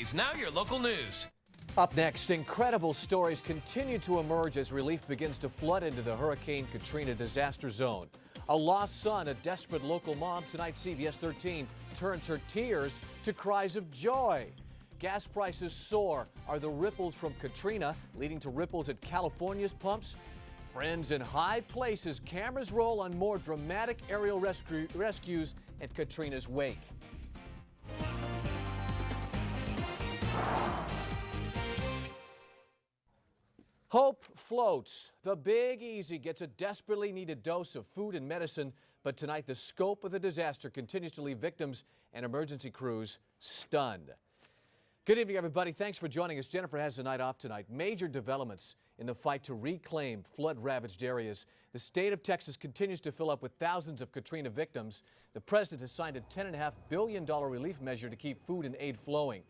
It's Now Your Local News. Up next, incredible stories continue to emerge as relief begins to flood into the Hurricane Katrina disaster zone. A lost son, a desperate local mom. Tonight, CBS13 turns her tears to cries of joy. Gas prices soar. Are the ripples from Katrina leading to ripples at California's pumps? Friends in high places, cameras roll on more dramatic aerial rescues at Katrina's wake. Hope floats. The Big Easy gets a desperately needed dose of food and medicine, but tonight the scope of the disaster continues to leave victims and emergency crews stunned. Good evening, everybody. Thanks for joining us. Jennifer has the night off tonight. Major developments in the fight to reclaim flood-ravaged areas. The state of Texas continues to fill up with thousands of Katrina victims. The president has signed a $10.5 billion relief measure to keep food and aid flowing.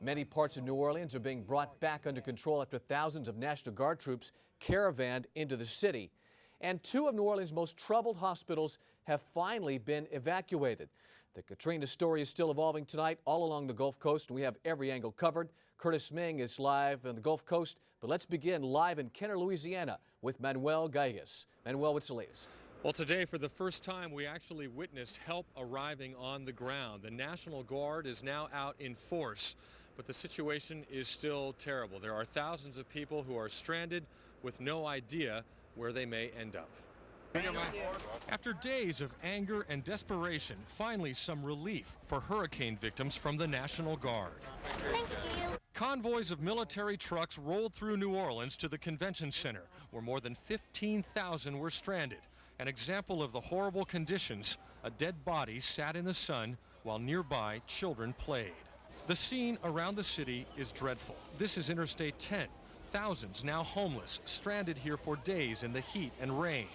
Many parts of New Orleans are being brought back under control after thousands of National Guard troops caravanned into the city. And two of New Orleans' most troubled hospitals have finally been evacuated. The Katrina story is still evolving tonight all along the Gulf Coast, and we have every angle covered. Curtis Ming is live on the Gulf Coast, but let's begin live in Kenner, Louisiana with Manuel Gallegos. Manuel, what's the latest? Well, today, for the first time, we actually witnessed help arriving on the ground. The National Guard is now out in force, but the situation is still terrible. There are thousands of people who are stranded with no idea where they may end up. After days of anger and desperation, finally some relief for hurricane victims from the National Guard. Thank you. Convoys of military trucks rolled through New Orleans to the convention center, where more than 15,000 were stranded. An example of the horrible conditions: a dead body sat in the sun while nearby children played. The scene around the city is dreadful. This is Interstate 10. Thousands now homeless, stranded here for days in the heat and rain.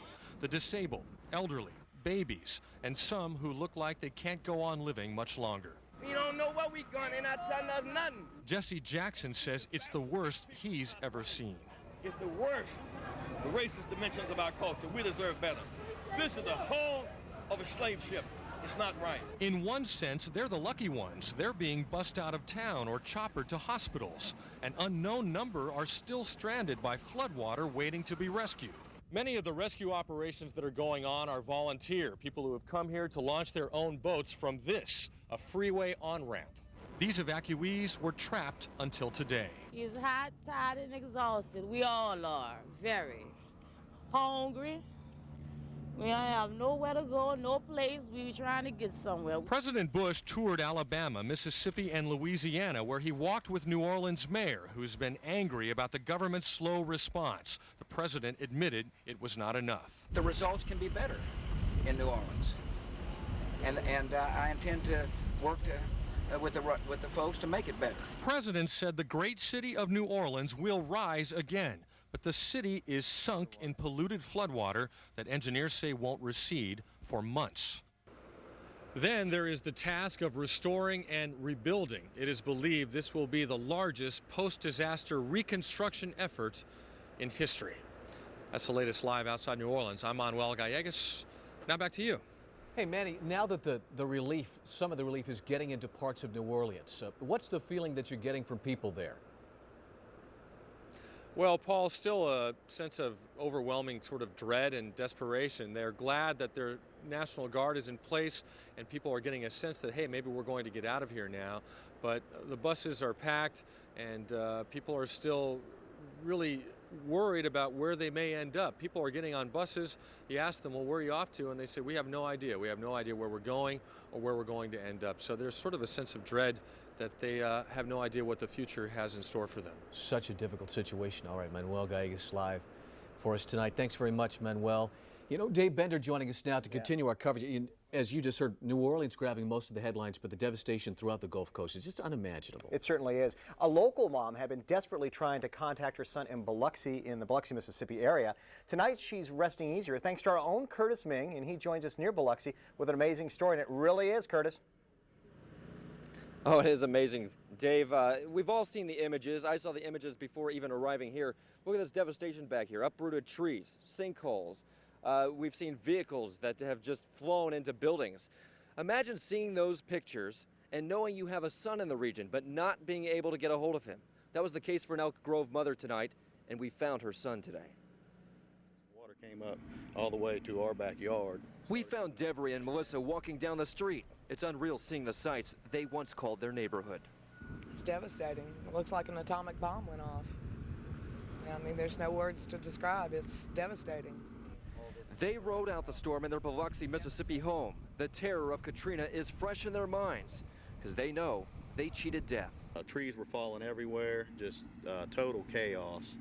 The disabled, elderly, babies, and some who look like they can't go on living much longer. We don't know what we gonna, they're not telling us nothing. Jesse Jackson says it's the worst he's ever seen. It's the worst. The racist dimensions of our culture. We deserve better. This is the hull of a slave ship. It's not right. In one sense, they're the lucky ones. They're being bussed out of town or choppered to hospitals. An unknown number are still stranded by floodwater waiting to be rescued. Many of the rescue operations that are going on are volunteer, people who have come here to launch their own boats from this, a freeway on-ramp. These evacuees were trapped until today. He's hot, tired, and exhausted. We all are. Very hungry. We don't have nowhere to go, no place. We trying to get somewhere. President Bush toured Alabama, Mississippi, and Louisiana, where he walked with New Orleans mayor, who's been angry about the government's slow response. The president admitted it was not enough. The results can be better in New Orleans, and I intend to work with the folks to make it better. President said the great city of New Orleans will rise again, but the city is sunk in polluted floodwater that engineers say won't recede for months. Then there is the task of restoring and rebuilding. It is believed this will be the largest post-disaster reconstruction effort in history. That's the latest live outside New Orleans. I'm Manuel Gallegos. Now back to you. Hey, Manny, now that the relief, some of the relief is getting into parts of New Orleans, what's the feeling that you're getting from people there? Well, Paul, still a sense of overwhelming sort of dread and desperation. They're glad that their National Guard is in place and people are getting a sense that, hey, maybe we're going to get out of here now. But the buses are packed and people are still really worried about where they may end up. People are getting on buses. You ask them, well, where are you off to? And they say, we have no idea. We have no idea where we're going or where we're going to end up. So there's sort of a sense of dread that they have no idea what the future has in store for them. Such a difficult situation. All right, Manuel Gallegos live for us tonight. Thanks very much, Manuel. You know, Dave Bender joining us now to continue our coverage. As you just heard, New Orleans grabbing most of the headlines, but the devastation throughout the Gulf Coast is just unimaginable. It certainly is. A local mom had been desperately trying to contact her son in the Biloxi, Mississippi area. Tonight, she's resting easier thanks to our own Curtis Ming, and he joins us near Biloxi with an amazing story, and it really is, Curtis. Oh, it is amazing, Dave. We've all seen the images. I saw the images before even arriving here. Look at this devastation back here. Uprooted trees, sinkholes. We've seen vehicles that have just flown into buildings. Imagine seeing those pictures and knowing you have a son in the region, but not being able to get a hold of him. That was the case for an Elk Grove mother tonight, and we found her son today. Water came up all the way to our backyard. We found Devry and Melissa walking down the street. It's unreal seeing the sights they once called their neighborhood. It's devastating. It looks like an atomic bomb went off. I mean, there's no words to describe. It's devastating. They rode out the storm in their Biloxi, Mississippi home. The terror of Katrina is fresh in their minds because they know they cheated death. Trees were falling everywhere, just total chaos.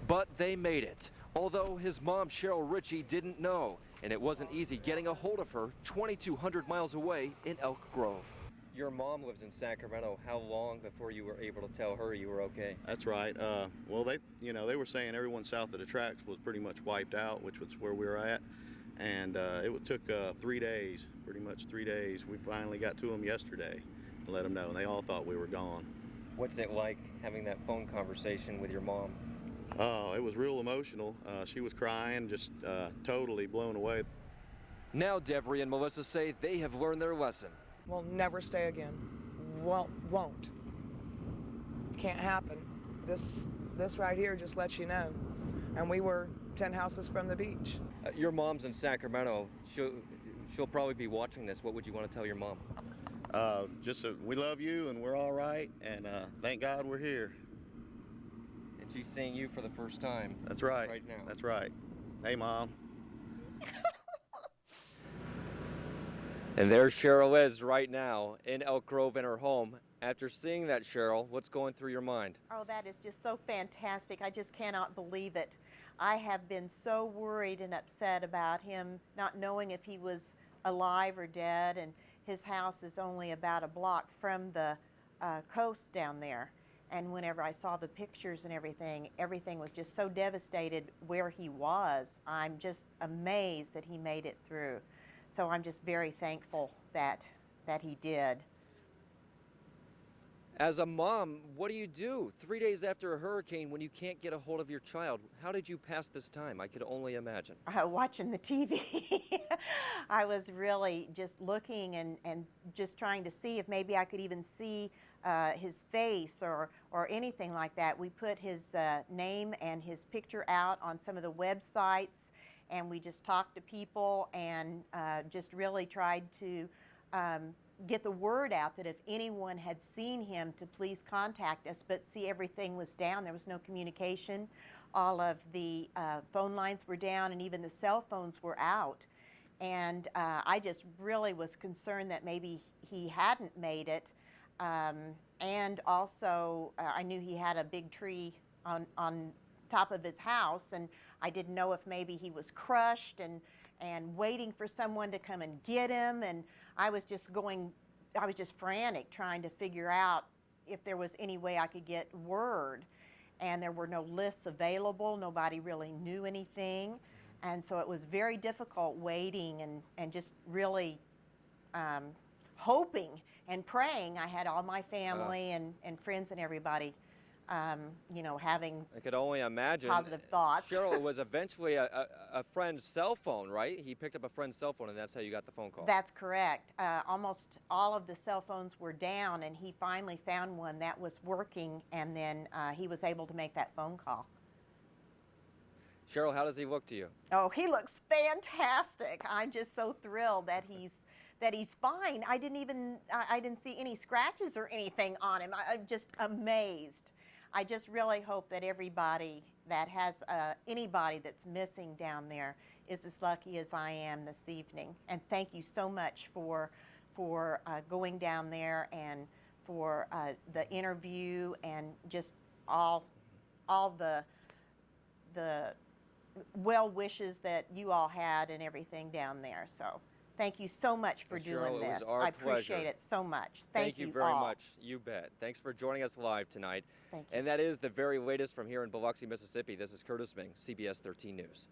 But they made it, although his mom, Cheryl Ritchie, didn't know, and it wasn't easy getting a hold of her 2,200 miles away in Elk Grove. Your mom lives in Sacramento. How long before you were able to tell her you were okay? That's right. Well, they were saying everyone south of the tracks was pretty much wiped out, which was where we were at, and it took 3 days, pretty much 3 days. We finally got to them yesterday to let them know, and they all thought we were gone. What's it like having that phone conversation with your mom? Oh, it was real emotional. She was crying, just totally blown away. Now Devry and Melissa say they have learned their lesson. We'll never stay again. Won't. Can't happen. This right here just lets you know. And we were 10 houses from the beach. Your mom's in Sacramento. She'll probably be watching this. What would you want to tell your mom? We love you and we're all right, and thank God we're here. And she's seeing you for the first time. That's right. Right now. That's right. Hey, Mom. And there Cheryl is right now in Elk Grove in her home. After seeing that, Cheryl, what's going through your mind? Oh, that is just so fantastic. I just cannot believe it. I have been so worried and upset about him not knowing if he was alive or dead, and his house is only about a block from the coast down there. And whenever I saw the pictures and everything was just so devastated where he was. I'm just amazed that he made it through. So I'm just very thankful that he did. As a mom, what do you do 3 days after a hurricane when you can't get a hold of your child? How did you pass this time? I could only imagine. Watching the TV. I was really just looking and just trying to see if maybe I could even see his face or anything like that. We put his name and his picture out on some of the websites, and we just talked to people and just really tried to get the word out that if anyone had seen him to please contact us, but see, everything was down. There was no communication. All of the phone lines were down, and even the cell phones were out. And I just really was concerned that maybe he hadn't made it. And also, I knew he had a big tree on top of his house, and I didn't know if maybe he was crushed and waiting for someone to come and get him. And I was just frantic trying to figure out if there was any way I could get word. And there were no lists available. Nobody really knew anything. And so it was very difficult waiting and just really hoping and praying. I had all my family and friends and everybody having I could only imagine. Positive thoughts. Cheryl, it was eventually a friend's cell phone, right? He picked up a friend's cell phone, and that's how you got the phone call. That's correct. Almost all of the cell phones were down, and he finally found one that was working, and then he was able to make that phone call. Cheryl, how does he look to you? Oh, he looks fantastic. I'm just so thrilled that he's fine. I didn't see any scratches or anything on him. I'm just amazed. I just really hope that everybody that has anybody that's missing down there is as lucky as I am this evening. And thank you so much for going down there and for the interview and just all the well wishes that you all had and everything down there. So thank you so much for doing this. It was our I appreciate pleasure. it so much. Thank you very all. much. You bet. Thanks for joining us live tonight. Thank you. And that is the very latest from here in Biloxi, Mississippi. This is Curtis Ming, CBS 13 News.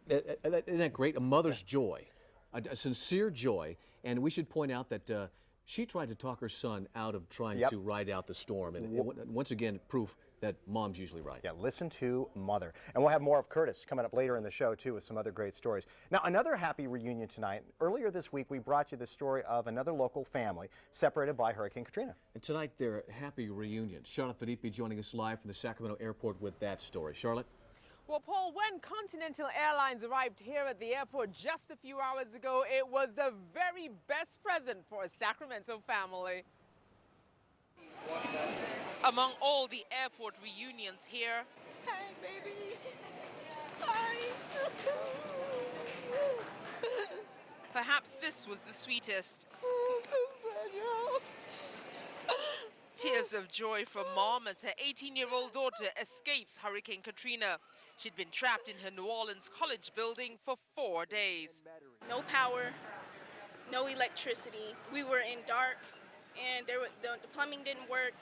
Isn't that great? A mother's joy, a sincere joy. And we should point out that She tried to talk her son out of trying Yep. to ride out the storm, and once again, proof that mom's usually right. Yeah, listen to mother. And we'll have more of Curtis coming up later in the show, too, with some other great stories. Now, another happy reunion tonight. Earlier this week, we brought you the story of another local family separated by Hurricane Katrina. And tonight, their happy reunion. Charlotte Filippi joining us live from the Sacramento airport with that story. Charlotte? Well, Paul, when Continental Airlines arrived here at the airport just a few hours ago, it was the very best present for a Sacramento family. Among all the airport reunions here, Hi, baby. Hi. perhaps this was the sweetest. Oh, so bad, Tears of joy from mom as her 18-year-old daughter escapes Hurricane Katrina. She'd been trapped in her New Orleans college building for 4 days. No power, no electricity. We were in dark, and the plumbing didn't work.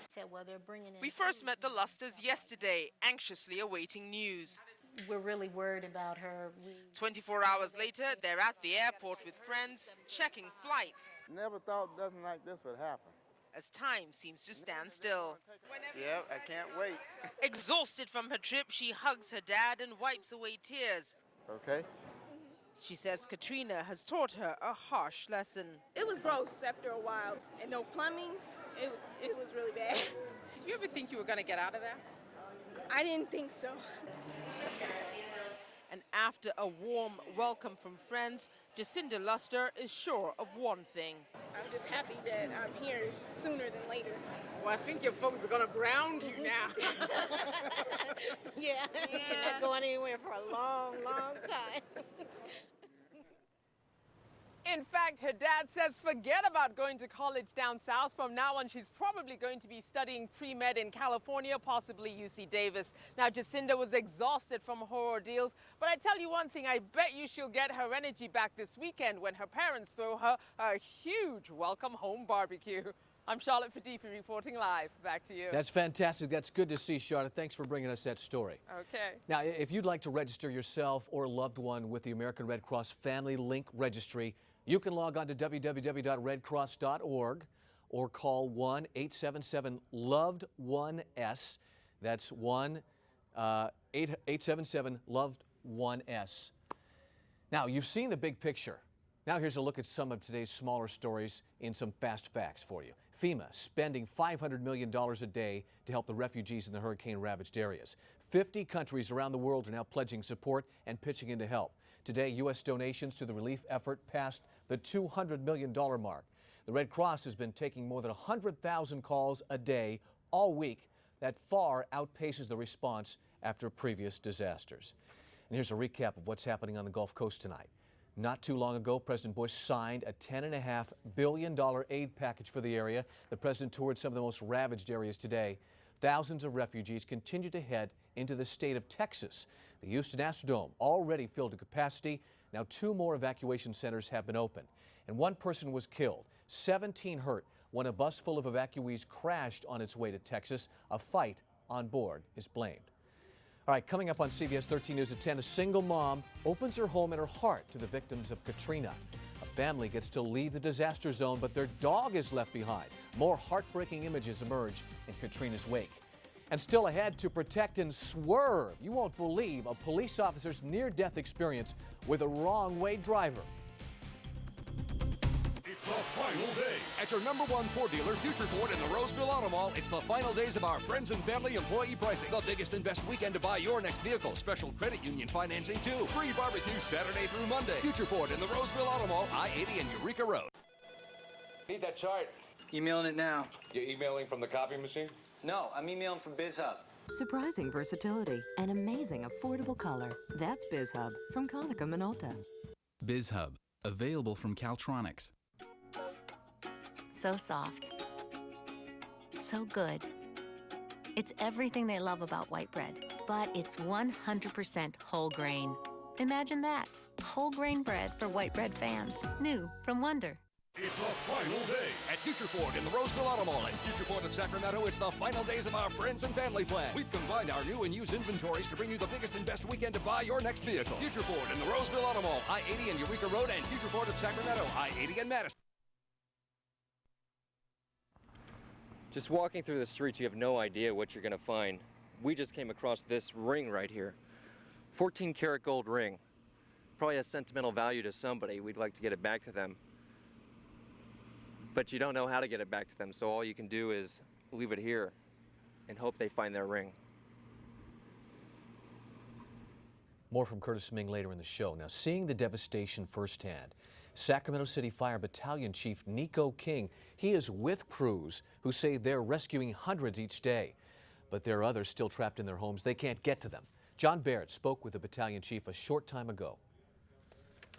We first met the Lusters yesterday, anxiously awaiting news. We're really worried about her. 24 hours later, they're at the airport with friends, checking flights. Never thought nothing like this would happen. As time seems to stand still. Yep, I can't wait. Exhausted from her trip, she hugs her dad and wipes away tears. Okay. She says Katrina has taught her a harsh lesson. It was gross after a while, and no plumbing. It was really bad. Did you ever think you were going to get out of there? I didn't think so. And after a warm welcome from friends, Jacinda Luster is sure of one thing. I'm just happy that I'm here sooner than later. Well, I think your folks are going to ground you now. Yeah, not going anywhere for a long, long time. In fact, her dad says forget about going to college down south. From now on, she's probably going to be studying pre-med in California, possibly UC Davis. Now, Jacinda was exhausted from her ordeals, but I tell you one thing, I bet you she'll get her energy back this weekend when her parents throw her a huge welcome home barbecue. I'm Charlotte Filippi reporting live. Back to you. That's fantastic. That's good to see, Charlotte. Thanks for bringing us that story. Okay. Now, if you'd like to register yourself or a loved one with the American Red Cross Family Link Registry, you can log on to www.redcross.org or call 1-877-LOVED-1S. That's 1-877-LOVED-1S. Now, you've seen the big picture. Now here's a look at some of today's smaller stories in some fast facts for you. FEMA spending $500 million a day to help the refugees in the hurricane-ravaged areas. 50 countries around the world are now pledging support and pitching in to help. Today, U.S. donations to the relief effort passed the $200 million mark. The Red Cross has been taking more than 100,000 calls a day all week. That far outpaces the response after previous disasters. And here's a recap of what's happening on the Gulf Coast tonight. Not too long ago, President Bush signed a $10.5 billion aid package for the area. The president toured some of the most ravaged areas today. Thousands of refugees continue to head into the state of Texas. The Houston Astrodome already filled to capacity. Now 2 more evacuation centers have been opened. And 1 person was killed, 17 hurt when a bus full of evacuees crashed on its way to Texas. A fight on board is blamed. All right, coming up on CBS 13 News at 10, a single mom opens her home and her heart to the victims of Katrina. A family gets to leave the disaster zone, but their dog is left behind. More heartbreaking images emerge in Katrina's wake. And still ahead, to protect and swerve. You won't believe a police officer's near-death experience with a wrong-way driver. It's the final day. At your #1 Ford dealer, Future Ford in the Roseville Auto Mall, it's the final days of our friends and family employee pricing. The biggest and best weekend to buy your next vehicle. Special credit union financing, too. Free barbecue Saturday through Monday. Future Ford in the Roseville Auto Mall, I-80 and Eureka Road. Need that chart. Emailing it now. You're emailing from the copy machine? No, I'm emailing from BizHub. Surprising versatility and amazing affordable color. That's BizHub from Konica Minolta. BizHub, available from Caltronics. So soft. So good. It's everything they love about white bread, but it's 100% whole grain. Imagine that. Whole grain bread for white bread fans. New from Wonder. It's the final day at Future Ford in the Roseville Auto Mall. At Future Ford of Sacramento, it's the final days of our friends and family plan. We've combined our new and used inventories to bring you the biggest and best weekend to buy your next vehicle. Future Ford in the Roseville Auto Mall, I-80 and Eureka Road, and Future Ford of Sacramento, I-80 and Madison. Just walking through the streets, you have no idea what you're going to find. We just came across this ring right here. 14-karat gold ring. Probably has sentimental value to somebody. We'd like to get it back to them. But you don't know how to get it back to them, so all you can do is leave it here and hope they find their ring. More from Curtis Ming later in the show. Now, seeing the devastation firsthand, Sacramento City Fire Battalion Chief Nico King, he is with crews who say they're rescuing hundreds each day. But there are others still trapped in their homes. They can't get to them. John Barrett spoke with the battalion chief a short time ago.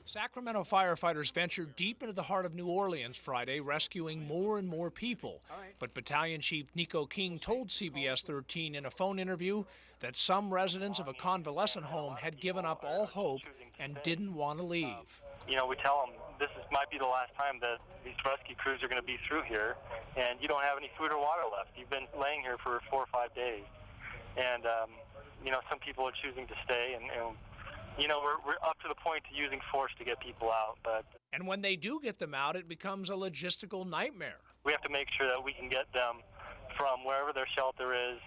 Sacramento firefighters ventured deep into the heart of New Orleans Friday, rescuing more and more people. But Battalion Chief Nico King told CBS13 in a phone interview that some residents of a convalescent home had given up all hope and didn't want to leave. You know, we tell them this might be the last time that these rescue crews are going to be through here, and you don't have any food or water left. You've been laying here for 4 or 5 days. And, you know, some people are choosing to stay, and you know, we're up to the point to using force to get people out. But and when they do get them out, it becomes a logistical nightmare. We have to make sure that we can get them from wherever their shelter is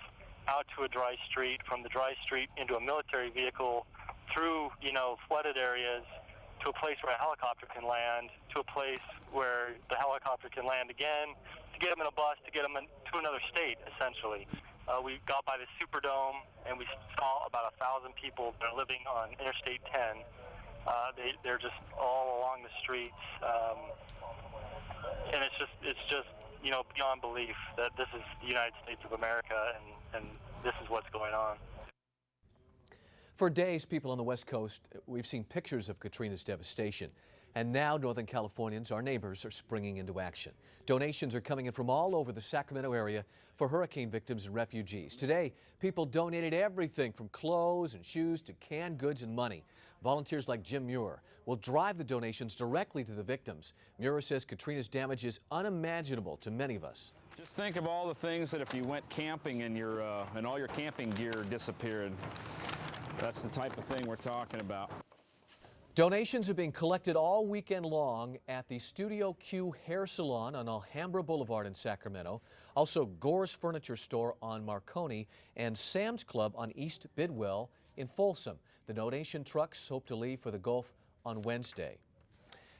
out to a dry street, from the dry street into a military vehicle, through, you know, flooded areas, to a place where a helicopter can land, to a place where the helicopter can land again, to get them in a bus, to get them to another state, essentially. We got by the Superdome, and we saw about 1,000 people that are living on Interstate 10. They're just all along the streets, and it's just you know, beyond belief that this is the United States of America, and this is what's going on. For days, people on the West Coast, we've seen pictures of Katrina's devastation. And now Northern Californians, our neighbors, are springing into action. Donations are coming in from all over the Sacramento area for hurricane victims and refugees. Today, people donated everything from clothes and shoes to canned goods and money. Volunteers like Jim Muir will drive the donations directly to the victims. Muir says Katrina's damage is unimaginable to many of us. Just think of all the things that if you went camping and and all your camping gear disappeared. That's the type of thing we're talking about. Donations are being collected all weekend long at the Studio Q Hair Salon on Alhambra Boulevard in Sacramento, also Gore's Furniture Store on Marconi, and Sam's Club on East Bidwell in Folsom. The donation trucks hope to leave for the Gulf on Wednesday.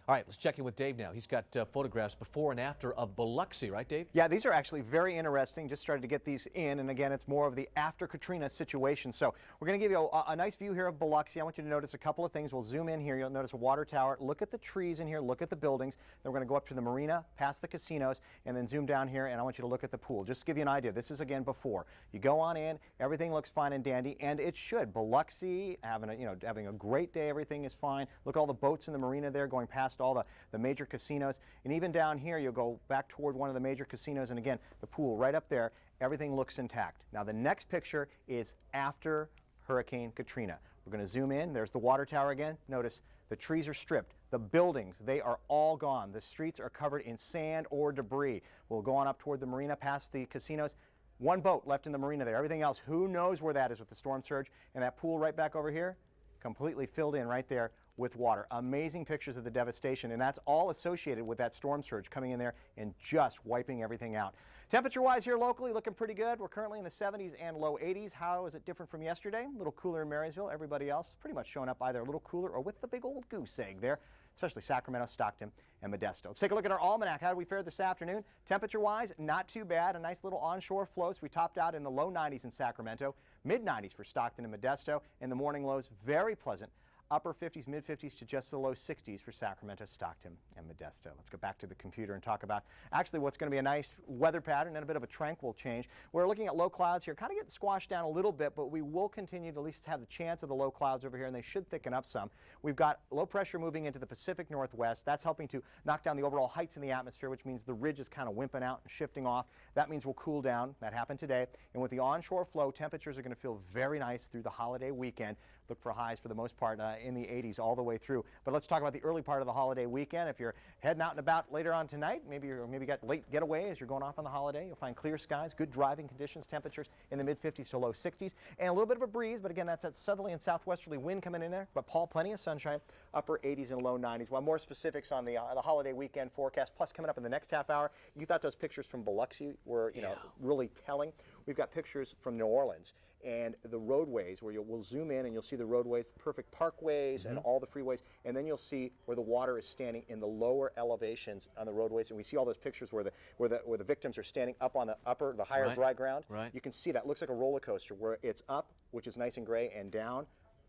All right, let's check in with Dave now. He's got photographs before and after of Biloxi, right, Dave? Yeah, these are actually very interesting. Just started to get these in, and again, it's more of the after Katrina situation. So we're going to give you a nice view here of Biloxi. I want you to notice a couple of things. We'll zoom in here. You'll notice a water tower. Look at the trees in here. Look at the buildings. Then we're going to go up to the marina, past the casinos, and then zoom down here, and I want you to look at the pool. Just to give you an idea, this is again before. You go on in, everything looks fine and dandy, and it should. Biloxi, having a great day. Everything is fine. Look at all the boats in the marina there, going past all the major casinos, and even down here you'll go back toward one of the major casinos, and again the pool right up there, everything looks intact. Now the next picture is after Hurricane Katrina. We're going to zoom in. There's the water tower again. Notice the trees are stripped, the buildings, they are all gone, the streets are covered in sand or debris. We'll go on up toward the marina past the casinos. One boat left in the marina there. Everything else, who knows where that is with the storm surge, and that pool right back over here completely filled in right there with water. Amazing pictures of the devastation, and that's all associated with that storm surge coming in there and just wiping everything out. Temperature-wise here locally, looking pretty good. We're currently in the 70s and low 80s. How is it different from yesterday? A little cooler in Marysville. Everybody else pretty much showing up either a little cooler or with the big old goose egg there, especially Sacramento, Stockton, and Modesto. Let's take a look at our almanac. How did we fare this afternoon? Temperature-wise, not too bad. A nice little onshore flow. So we topped out in the low 90s in Sacramento, mid-90s for Stockton and Modesto, and the morning lows very pleasant. Upper 50s, mid-50s to just the low 60s for Sacramento, Stockton, and Modesto. Let's go back to the computer and talk about actually what's going to be a nice weather pattern and a bit of a tranquil change. We're looking at low clouds here, kind of getting squashed down a little bit, but we will continue to at least have the chance of the low clouds over here, and they should thicken up some. We've got low pressure moving into the Pacific Northwest. That's helping to knock down the overall heights in the atmosphere, which means the ridge is kind of wimping out and shifting off. That means we'll cool down. That happened today. And with the onshore flow, temperatures are going to feel very nice through the holiday weekend. Look for highs for the most part in the 80s all the way through. But let's talk about the early part of the holiday weekend. If you're heading out and about later on tonight, maybe got late getaway as you're going off on the holiday, you'll find clear skies, good driving conditions, temperatures in the mid-50s to low 60s, and a little bit of a breeze, but again, that's that southerly and southwesterly wind coming in there. But Paul, plenty of sunshine, upper 80s and low 90s. Well, more specifics on the holiday weekend forecast, plus coming up in the next half hour. You thought those pictures from Biloxi were, really telling. We've got pictures from New Orleans and the roadways where we'll zoom in and you'll see the roadways, perfect parkways and all the freeways, and then you'll see where the water is standing in the lower elevations on the roadways, and we see all those pictures where the victims are standing up on the higher dry ground. Right. You can see that. It looks like a roller coaster where it's up, which is nice and gray, and down,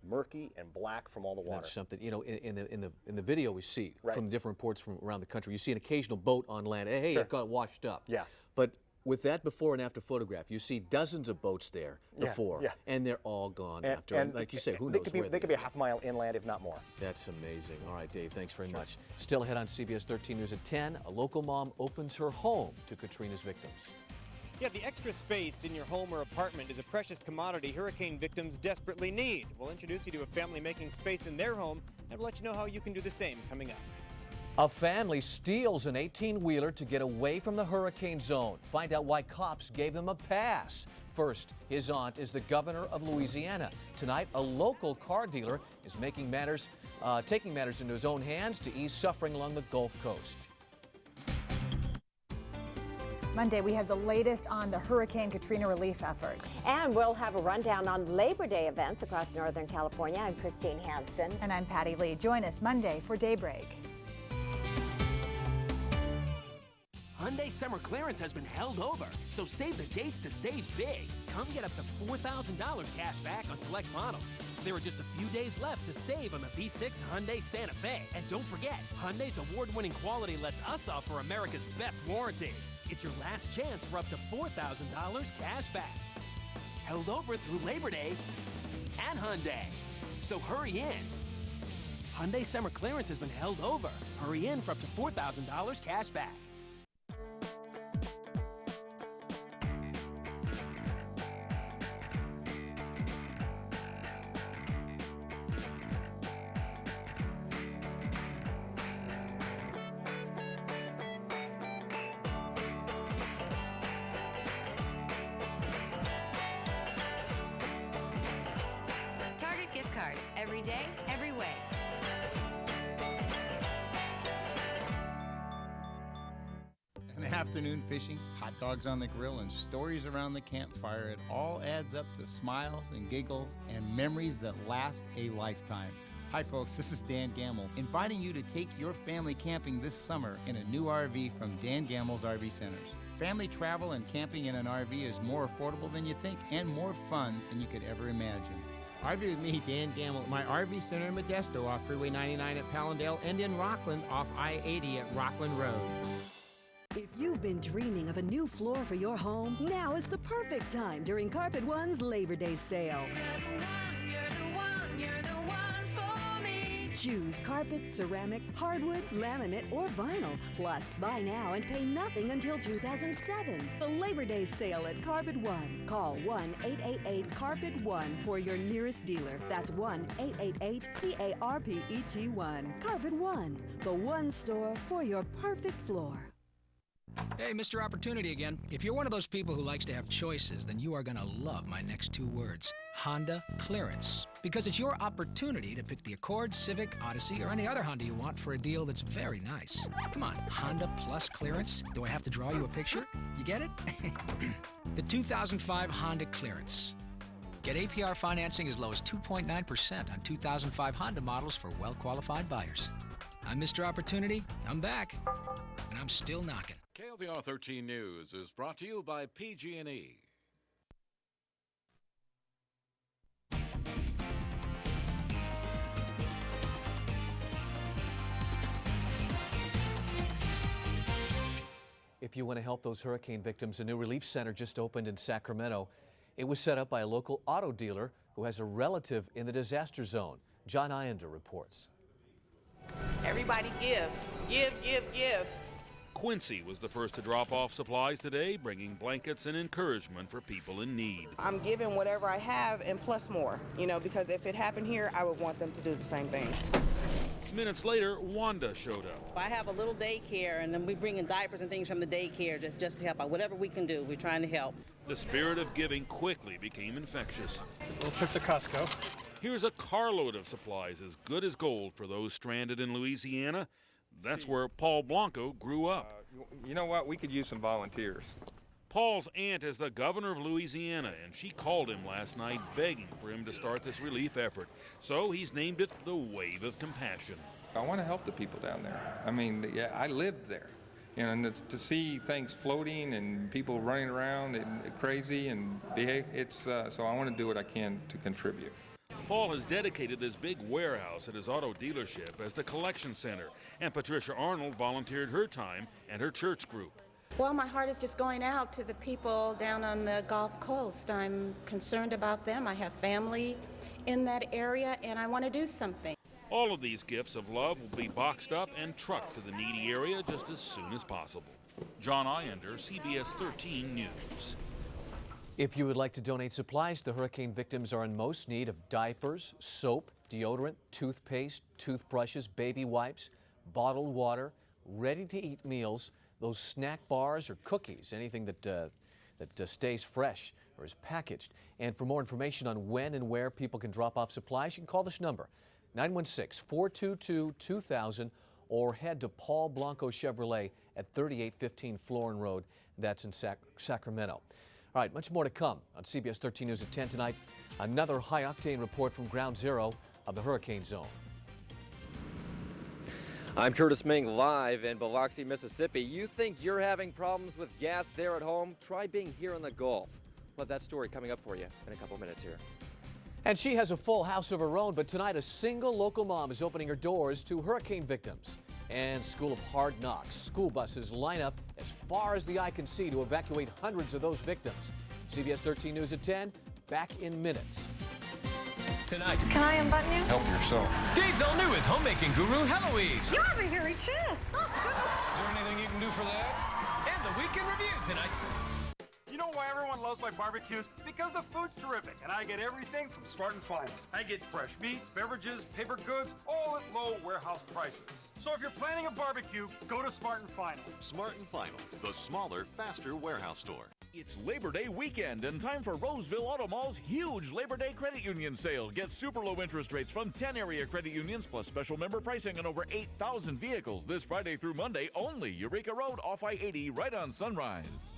murky and black from all the water. That's something, in the video we see from different reports from around the country, you see an occasional boat on land. Hey, it got washed up. Yeah. But with that before and after photograph, you see dozens of boats there before, and they're all gone after. And like you say, who knows where they could be a half mile inland, if not more. That's amazing. All right, Dave, thanks very much. Still ahead on CBS 13 News at 10, a local mom opens her home to Katrina's victims. Yeah, the extra space in your home or apartment is a precious commodity hurricane victims desperately need. We'll introduce you to a family making space in their home, and we'll let you know how you can do the same coming up. A family steals an 18-wheeler to get away from the hurricane zone. Find out why cops gave them a pass. First, his aunt is the governor of Louisiana. Tonight, a local car dealer is taking matters into his own hands to ease suffering along the Gulf Coast. Monday, we have the latest on the Hurricane Katrina relief efforts. And we'll have a rundown on Labor Day events across Northern California. I'm Christine Hansen. And I'm Patty Lee. Join us Monday for Daybreak. Hyundai summer clearance has been held over, so save the dates to save big. Come get up to $4,000 cash back on select models. There are just a few days left to save on the V6 Hyundai Santa Fe. And don't forget, Hyundai's award-winning quality lets us offer America's best warranty. It's your last chance for up to $4,000 cash back. Held over through Labor Day at Hyundai. So hurry in. Hyundai summer clearance has been held over. Hurry in for up to $4,000 cash back. Every day, every way. An afternoon fishing, hot dogs on the grill, and stories around the campfire, it all adds up to smiles and giggles and memories that last a lifetime. Hi folks, this is Dan Gamble, inviting you to take your family camping this summer in a new RV from Dan Gamble's RV Centers. Family travel and camping in an RV is more affordable than you think and more fun than you could ever imagine. RV with me, Dan Gamble, at my RV Center in Modesto off Freeway 99 at Pallandale and in Rockland off I-80 at Rockland Road. If you've been dreaming of a new floor for your home, now is the perfect time during Carpet One's Labor Day sale. Choose carpet, ceramic, hardwood, laminate, or vinyl. Plus, buy now and pay nothing until 2007. The Labor Day sale at Carpet One. Call 1-888-CARPET-1 for your nearest dealer. That's 1-888-CARPET-1. Carpet One, the one store for your perfect floor. Hey, Mr. Opportunity again. If you're one of those people who likes to have choices, then you are going to love my next two words, Honda Clearance. Because it's your opportunity to pick the Accord, Civic, Odyssey, or any other Honda you want for a deal that's very nice. Come on, Honda Plus Clearance. Do I have to draw you a picture? You get it? The 2005 Honda Clearance. Get APR financing as low as 2.9% on 2005 Honda models for well-qualified buyers. I'm Mr. Opportunity. I'm back. And I'm still knocking. KLVR 13 News is brought to you by PG&E. If you want to help those hurricane victims, a new relief center just opened in Sacramento. It was set up by a local auto dealer who has a relative in the disaster zone. John Iender reports. Everybody give, give, give, give. Quincy was the first to drop off supplies today, bringing blankets and encouragement for people in need. I'm giving whatever I have and plus more, because if it happened here, I would want them to do the same thing. Minutes later, Wanda showed up. I have a little daycare, and then we bring in diapers and things from the daycare just to help out. Whatever we can do, we're trying to help. The spirit of giving quickly became infectious. A little trip to Costco. Here's a carload of supplies as good as gold for those stranded in Louisiana. That's where Paul Blanco grew up. You know what? We could use some volunteers. Paul's aunt is the governor of Louisiana, and she called him last night begging for him to start this relief effort. So he's named it the Wave of Compassion. I want to help the people down there. I mean, yeah, I lived there. And to see things floating and people running around and crazy and behave, so I want to do what I can to contribute. Paul has dedicated this big warehouse at his auto dealership as the collection center, and Patricia Arnold volunteered her time and her church group. Well, my heart is just going out to the people down on the Gulf Coast. I'm concerned about them. I have family in that area, and I want to do something. All of these gifts of love will be boxed up and trucked to the needy area just as soon as possible. John Iender, CBS 13 News. If you would like to donate supplies, the hurricane victims are in most need of diapers, soap, deodorant, toothpaste, toothbrushes, baby wipes, bottled water, ready-to-eat meals, those snack bars or cookies, anything that stays fresh or is packaged. And for more information on when and where people can drop off supplies, you can call this number, 916-422-2000, or head to Paul Blanco Chevrolet at 3815 Florin Road. That's in Sacramento. All right, much more to come on CBS 13 News at 10 tonight. Another high-octane report from Ground Zero of the hurricane zone. I'm Curtis Ming, live in Biloxi, Mississippi. You think you're having problems with gas there at home? Try being here in the Gulf. We'll have that story coming up for you in a couple minutes here. And she has a full house of her own, but tonight a single local mom is opening her doors to hurricane victims. And School of Hard Knocks. School buses line up as far as the eye can see to evacuate hundreds of those victims. CBS 13 News at 10, back in minutes. Tonight. Can I unbutton you? Help yourself. Dave's all new with homemaking guru Heloise. You have a hairy chest. Oh, goodness. Is there anything you can do for that? And the weekend review tonight. You know why everyone loves my barbecues? Because the food's terrific, and I get everything from Smart & Final. I get fresh meat, beverages, paper goods, all at low warehouse prices. So if you're planning a barbecue, go to Smart & Final. Smart & Final, the smaller, faster warehouse store. It's Labor Day weekend and time for Roseville Auto Mall's huge Labor Day credit union sale. Get super low interest rates from 10 area credit unions plus special member pricing on over 8,000 vehicles this Friday through Monday only. Eureka Road off I-80 right on Sunrise.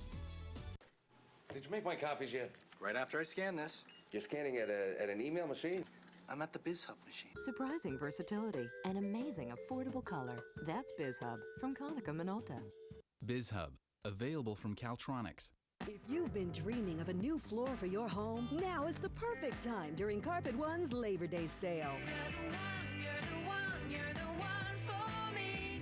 Did you make my copies yet? Right after I scan this. You're scanning at an email machine? I'm at the BizHub machine. Surprising versatility and amazing affordable color. That's BizHub from Konica Minolta. BizHub, available from Caltronics. If you've been dreaming of a new floor for your home, now is the perfect time during Carpet One's Labor Day sale.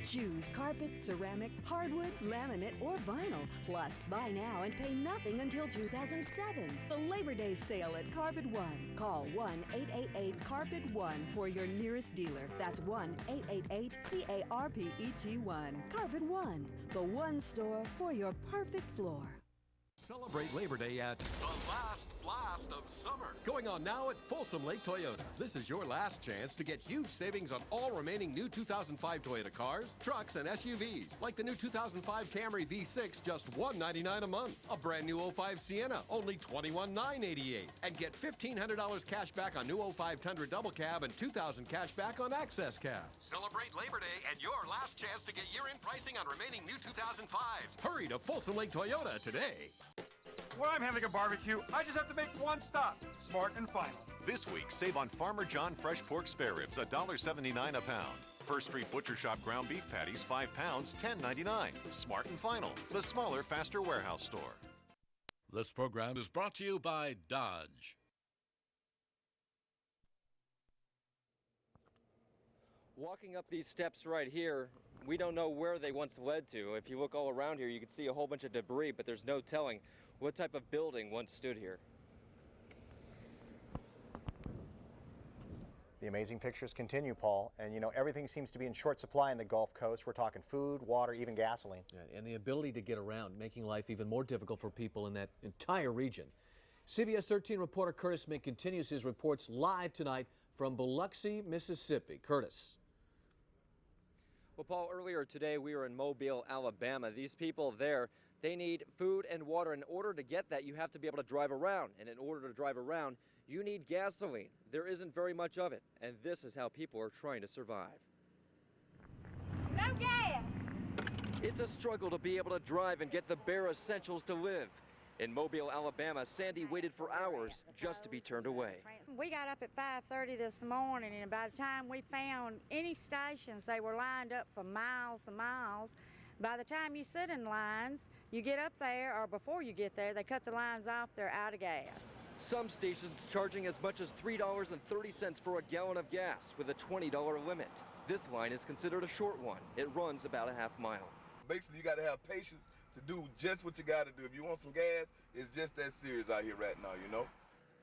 Choose carpet, ceramic, hardwood, laminate, or vinyl. Plus, buy now and pay nothing until 2007. The Labor Day sale at Carpet One. Call 1-888-CARPET-1 for your nearest dealer. That's 1-888-CARPET-1. Carpet One, the one store for your perfect floor. Celebrate Labor Day at the last blast of summer. Going on now at Folsom Lake Toyota. This is your last chance to get huge savings on all remaining new 2005 Toyota cars, trucks, and SUVs. Like the new 2005 Camry V6, just $199 a month. A brand new 05 Sienna, only $21,988. And get $1,500 cash back on new 05 Tundra Double Cab and $2,000 cash back on Access Cab. Celebrate Labor Day and your last chance to get year-end pricing on remaining new 2005s. Hurry to Folsom Lake Toyota today. When I'm having a barbecue, I just have to make one stop. Smart & Final. This week, save on Farmer John fresh pork spare ribs, $1.79 a pound. First Street Butcher Shop ground beef patties, 5 pounds, $10.99. Smart & Final, the smaller, faster warehouse store. This program is brought to you by Dodge. Walking up these steps right here, we don't know where they once led to. If you look all around here, you can see a whole bunch of debris, but there's no telling what type of building once stood here. The amazing pictures continue, Paul, and you know everything seems to be in short supply in the Gulf Coast. We're talking food, water, even gasoline. Yeah, and the ability to get around, making life even more difficult for people in that entire region. CBS 13 reporter Curtis Mink continues his reports live tonight from Biloxi, Mississippi. Curtis. Well, Paul, earlier today we were in Mobile, Alabama. These people there, they need food and water. In order to get that, you have to be able to drive around. And in order to drive around, you need gasoline. There isn't very much of it. And this is how people are trying to survive. No gas. It's a struggle to be able to drive and get the bare essentials to live. In Mobile, Alabama, Sandy waited for hours just to be turned away. We got up at 5:30 this morning, and by the time we found any stations, they were lined up for miles and miles. By the time you sit in lines, you get up there, or before you get there, they cut the lines off, they're out of gas. Some stations charging as much as $3.30 for a gallon of gas with a $20 limit. This line is considered a short one. It runs about a half mile. Basically, you got to have patience to do just what you got to do. If you want some gas, it's just that serious out here right now, you know?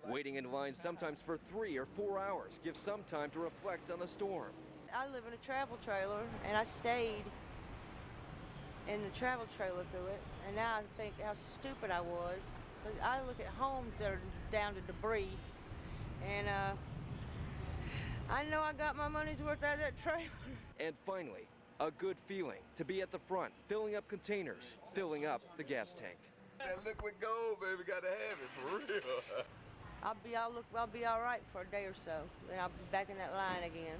Waiting in line sometimes for 3 or 4 hours gives some time to reflect on the storm. I live in a travel trailer, and I stayed in the travel trailer through it, and now I think how stupid I was. I look at homes that are down to debris, and I know I got my money's worth out of that trailer. And finally, a good feeling to be at the front, filling up containers, filling up the gas tank. That liquid gold, baby, gotta have it, for real. I'll be all right for a day or so, then I'll be back in that line again.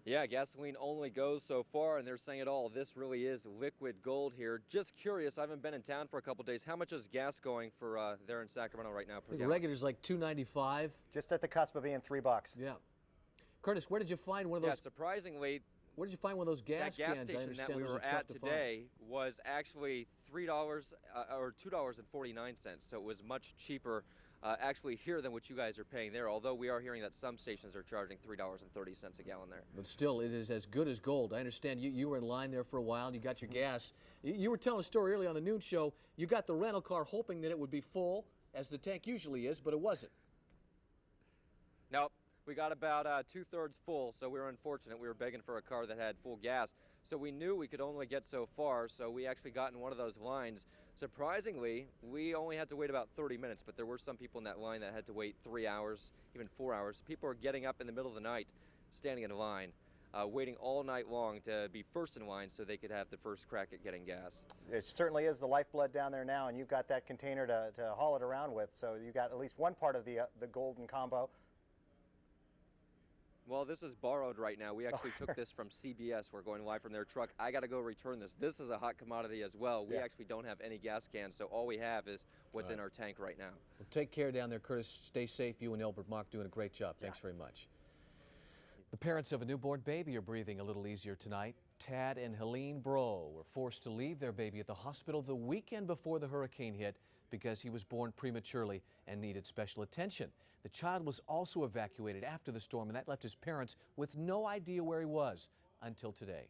Yeah, gasoline only goes so far, and they're saying it all. This really is liquid gold here. Just curious, I haven't been in town for a couple days. How much is gas going for there in Sacramento right now per The gallon? regular's like $2.95. Just at the cusp of being $3. Yeah. Curtis, where did you find one of those? Yeah, surprisingly, where did you find one of those gas that gas cans? station that we were at today was actually $3 or $2.49, so it was much cheaper actually here than what you guys are paying there, although we are hearing that some stations are charging $3.30 a gallon there. But still, it is as good as gold. I understand you were in line there for a while and you got your gas. You were telling a story earlier on the noon show. You got the rental car hoping that it would be full, as the tank usually is, but it wasn't. Nope. We got about 2/3 full, so we were unfortunate. We were begging for a car that had full gas. So we knew we could only get so far, so we actually got in one of those lines. Surprisingly, we only had to wait about 30 minutes, but there were some people in that line that had to wait 3 hours, even 4 hours. People are getting up in the middle of the night, standing in line, waiting all night long to be first in line so they could have the first crack at getting gas. It certainly is the lifeblood down there now, and you've got that container to haul it around with, so you got at least one part of the golden combo. Well, this is borrowed right now. We actually took this from CBS. We're going live from their truck. I got to go return this. This is a hot commodity as well. We actually don't have any gas cans, so all we have is what's in our tank right now. Well, take care down there, Curtis. Stay safe. You and Elbert Mock doing a great job. Thanks very much. The parents of a newborn baby are breathing a little easier tonight. Tad and Helene Bro were forced to leave their baby at the hospital the weekend before the hurricane hit because he was born prematurely and needed special attention. The child was also evacuated after the storm, and that left his parents with no idea where he was until today.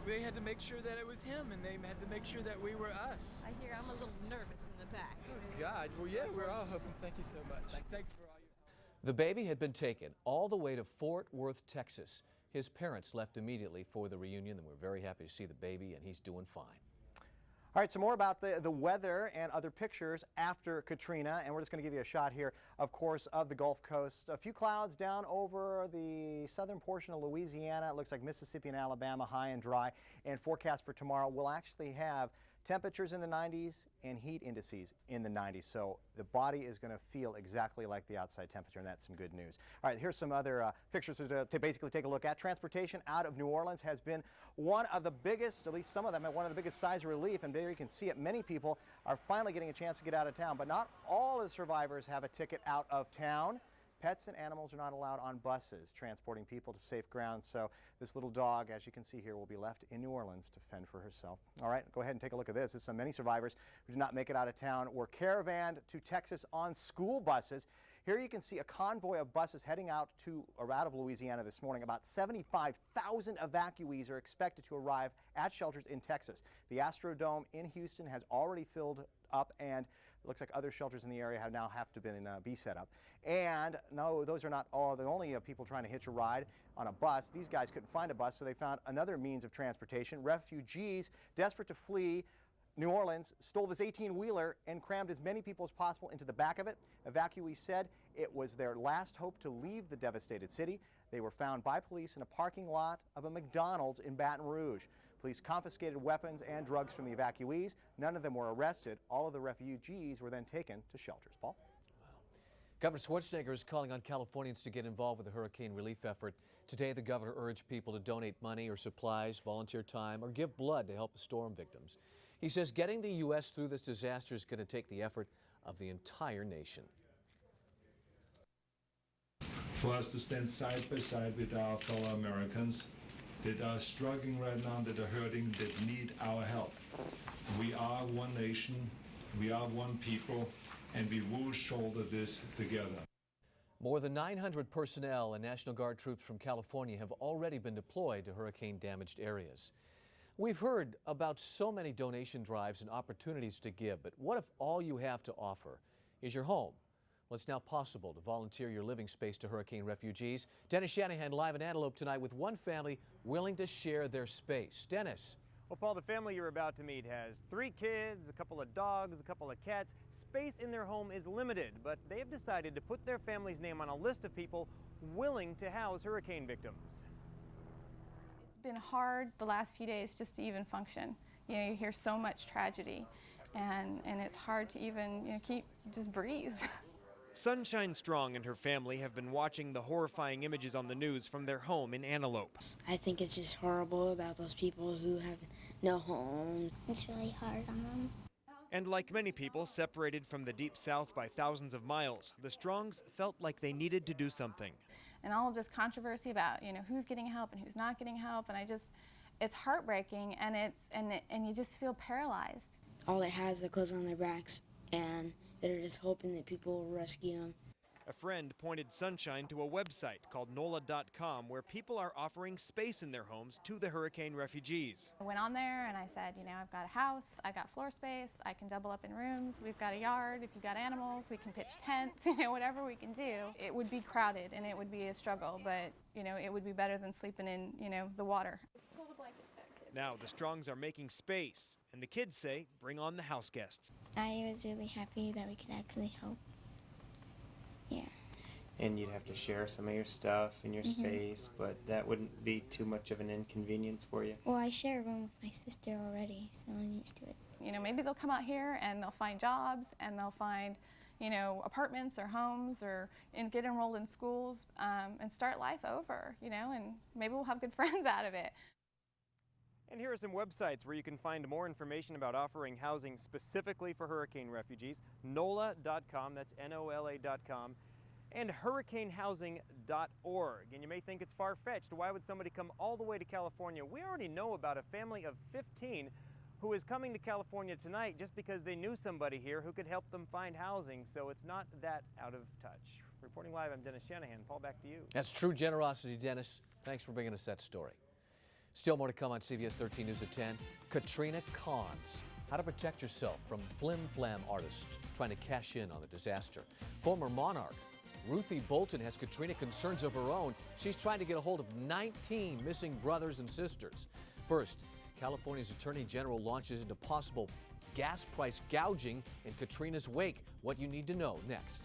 They had to make sure that it was him, and they had to make sure that we were us. I hear I'm a little nervous in the back. Oh, God. Well, yeah, we're all hoping. Thank you so much. Thank you for all your help. The baby had been taken all the way to Fort Worth, Texas. His parents left immediately for the reunion, and we're very happy to see the baby, and he's doing fine. All right, some more about the weather and other pictures after Katrina, and we're just going to give you a shot here, of course, of the Gulf Coast. A few clouds down over the southern portion of Louisiana. It looks like Mississippi and Alabama, high and dry. And forecast for tomorrow, we'll actually have temperatures in the 90s and heat indices in the 90s. So the body is going to feel exactly like the outside temperature, and that's some good news. All right, here's some other pictures to basically take a look at. Transportation out of New Orleans has been one of the biggest, at least some of them, one of the biggest sighs of relief, and there you can see it. Many people are finally getting a chance to get out of town, but not all of the survivors have a ticket out of town. Pets and animals are not allowed on buses transporting people to safe ground, so this little dog, as you can see here, will be left in New Orleans to fend for herself. All right, go ahead and take a look at this. Many survivors who did not make it out of town were caravanned to Texas on school buses. Here you can see a convoy of buses heading out to or out of Louisiana this morning. About 75,000 evacuees are expected to arrive at shelters in Texas. The Astrodome in Houston has already filled up, and it looks like other shelters in the area have to be set up. And no, those are not all the only people trying to hitch a ride on a bus. These guys couldn't find a bus, so they found another means of transportation. Refugees desperate to flee New Orleans stole this 18-wheeler and crammed as many people as possible into the back of it. Evacuees said it was their last hope to leave the devastated city. They were found by police in a parking lot of a McDonald's in Baton Rouge. Police confiscated weapons and drugs from the evacuees. None of them were arrested. All of the refugees were then taken to shelters. Paul? Governor Schwarzenegger is calling on Californians to get involved with the hurricane relief effort. Today, the governor urged people to donate money or supplies, volunteer time, or give blood to help the storm victims. He says getting the U.S. through this disaster is going to take the effort of the entire nation. For us to stand side by side with our fellow Americans that are struggling right now, that are hurting, that need our help. We are one nation, we are one people, and we will shoulder this together. More than 900 personnel and National Guard troops from California have already been deployed to hurricane-damaged areas. We've heard about so many donation drives and opportunities to give, but what if all you have to offer is your home? Well, it's now possible to volunteer your living space to hurricane refugees. Dennis Shanahan live in Antelope tonight with one family willing to share their space. Dennis. Well, Paul, the family you're about to meet has 3 kids, a couple of dogs, a couple of cats. Space in their home is limited, but they have decided to put their family's name on a list of people willing to house hurricane victims. It's been hard the last few days just to even function. You know, you hear so much tragedy, and it's hard to even just breathe. Sunshine Strong and her family have been watching the horrifying images on the news from their home in Antelope. I think it's just horrible about those people who have no home. It's really hard on them. And like many people separated from the Deep South by thousands of miles, the Strongs felt like they needed to do something. And all of this controversy about, who's getting help and who's not getting help, and it's heartbreaking, and you just feel paralyzed. All they have is the clothes on their backs, and they're just hoping that people will rescue them. A friend pointed Sunshine to a website called NOLA.com where people are offering space in their homes to the hurricane refugees. I went on there and I said, I've got a house, I've got floor space, I can double up in rooms, we've got a yard, if you've got animals, we can pitch tents, whatever we can do. It would be crowded and it would be a struggle, but, it would be better than sleeping in, the water. Pull the blankets back, kids. Now the Strongs are making space, and the kids say, bring on the house guests. I was really happy that we could actually help. Yeah. And you'd have to share some of your stuff in your space, but that wouldn't be too much of an inconvenience for you. Well, I share a room with my sister already, so I'm used to it. Maybe they'll come out here and they'll find jobs and they'll find, apartments or homes and get enrolled in schools and start life over, and maybe we'll have good friends out of it. And here are some websites where you can find more information about offering housing specifically for hurricane refugees. NOLA.com, that's NOLA.com, and hurricanehousing.org. And you may think it's far-fetched. Why would somebody come all the way to California? We already know about a family of 15 who is coming to California tonight just because they knew somebody here who could help them find housing, so it's not that out of touch. Reporting live, I'm Dennis Shanahan. Paul, back to you. That's true generosity, Dennis. Thanks for bringing us that story. Still more to come on CBS 13 News at 10. Katrina cons. How to protect yourself from flim-flam artists trying to cash in on the disaster. Former monarch Ruthie Bolton has Katrina concerns of her own. She's trying to get a hold of 19 missing brothers and sisters. First, California's Attorney General launches into possible gas price gouging in Katrina's wake. What you need to know next.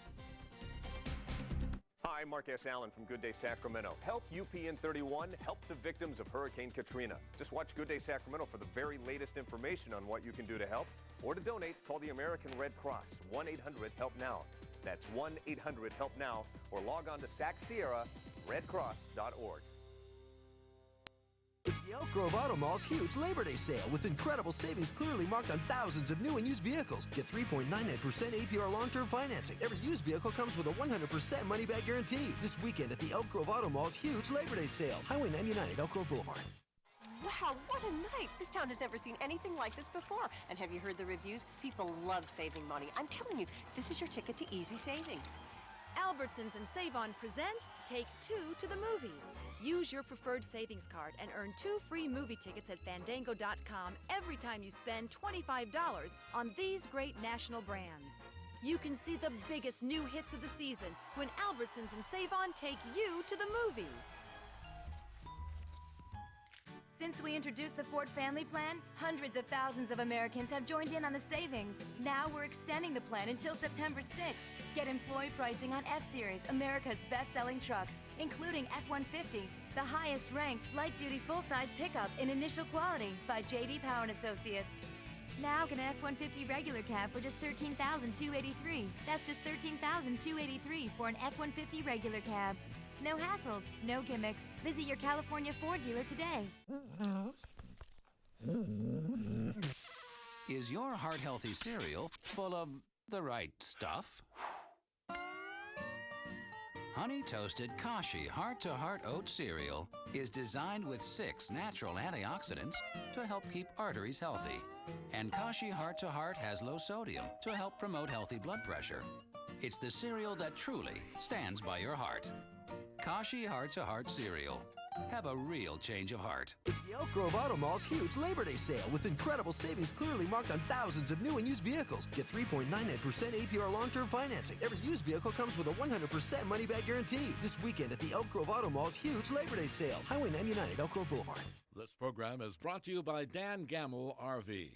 Hi, Mark S. Allen from Good Day Sacramento. Help UPN 31 help the victims of Hurricane Katrina. Just watch Good Day Sacramento for the very latest information on what you can do to help. Or to donate, call the American Red Cross, 1-800-HELP-NOW. That's 1-800-HELP-NOW, or log on to SacSierraRedCross.org. It's the Elk Grove Auto Mall's huge Labor Day sale with incredible savings clearly marked on thousands of new and used vehicles. Get 3.99% APR long-term financing. Every used vehicle comes with a 100% money-back guarantee. This weekend at the Elk Grove Auto Mall's huge Labor Day sale. Highway 99 at Elk Grove Boulevard. Wow, what a night! This town has never seen anything like this before. And have you heard the reviews? People love saving money. I'm telling you, this is your ticket to easy savings. Albertsons and Save On present Take Two to the Movies. Use your preferred savings card and earn 2 free movie tickets at Fandango.com every time you spend $25 on these great national brands. You can see the biggest new hits of the season when Albertsons and Save On take you to the movies. Since we introduced the Ford Family Plan, hundreds of thousands of Americans have joined in on the savings. Now we're extending the plan until September 6th. Get employee pricing on F-Series, America's best-selling trucks, including F-150, the highest-ranked light-duty full-size pickup in initial quality by J.D. Power & Associates. Now get an F-150 regular cab for just $13,283. That's just $13,283 for an F-150 regular cab. No hassles, no gimmicks. Visit your California Ford dealer today. Is your heart-healthy cereal full of the right stuff? Honey-toasted Kashi Heart-to-Heart Oat Cereal is designed with 6 natural antioxidants to help keep arteries healthy. And Kashi Heart-to-Heart has low sodium to help promote healthy blood pressure. It's the cereal that truly stands by your heart. Kashi Heart-to-Heart Cereal. Have a real change of heart. It's the Elk Grove Auto Mall's huge Labor Day sale with incredible savings clearly marked on thousands of new and used vehicles. Get 3.99% APR long-term financing. Every used vehicle comes with a 100% money-back guarantee. This weekend at the Elk Grove Auto Mall's huge Labor Day sale. Highway 99 at Elk Grove Boulevard. This program is brought to you by Dan Gamble RV.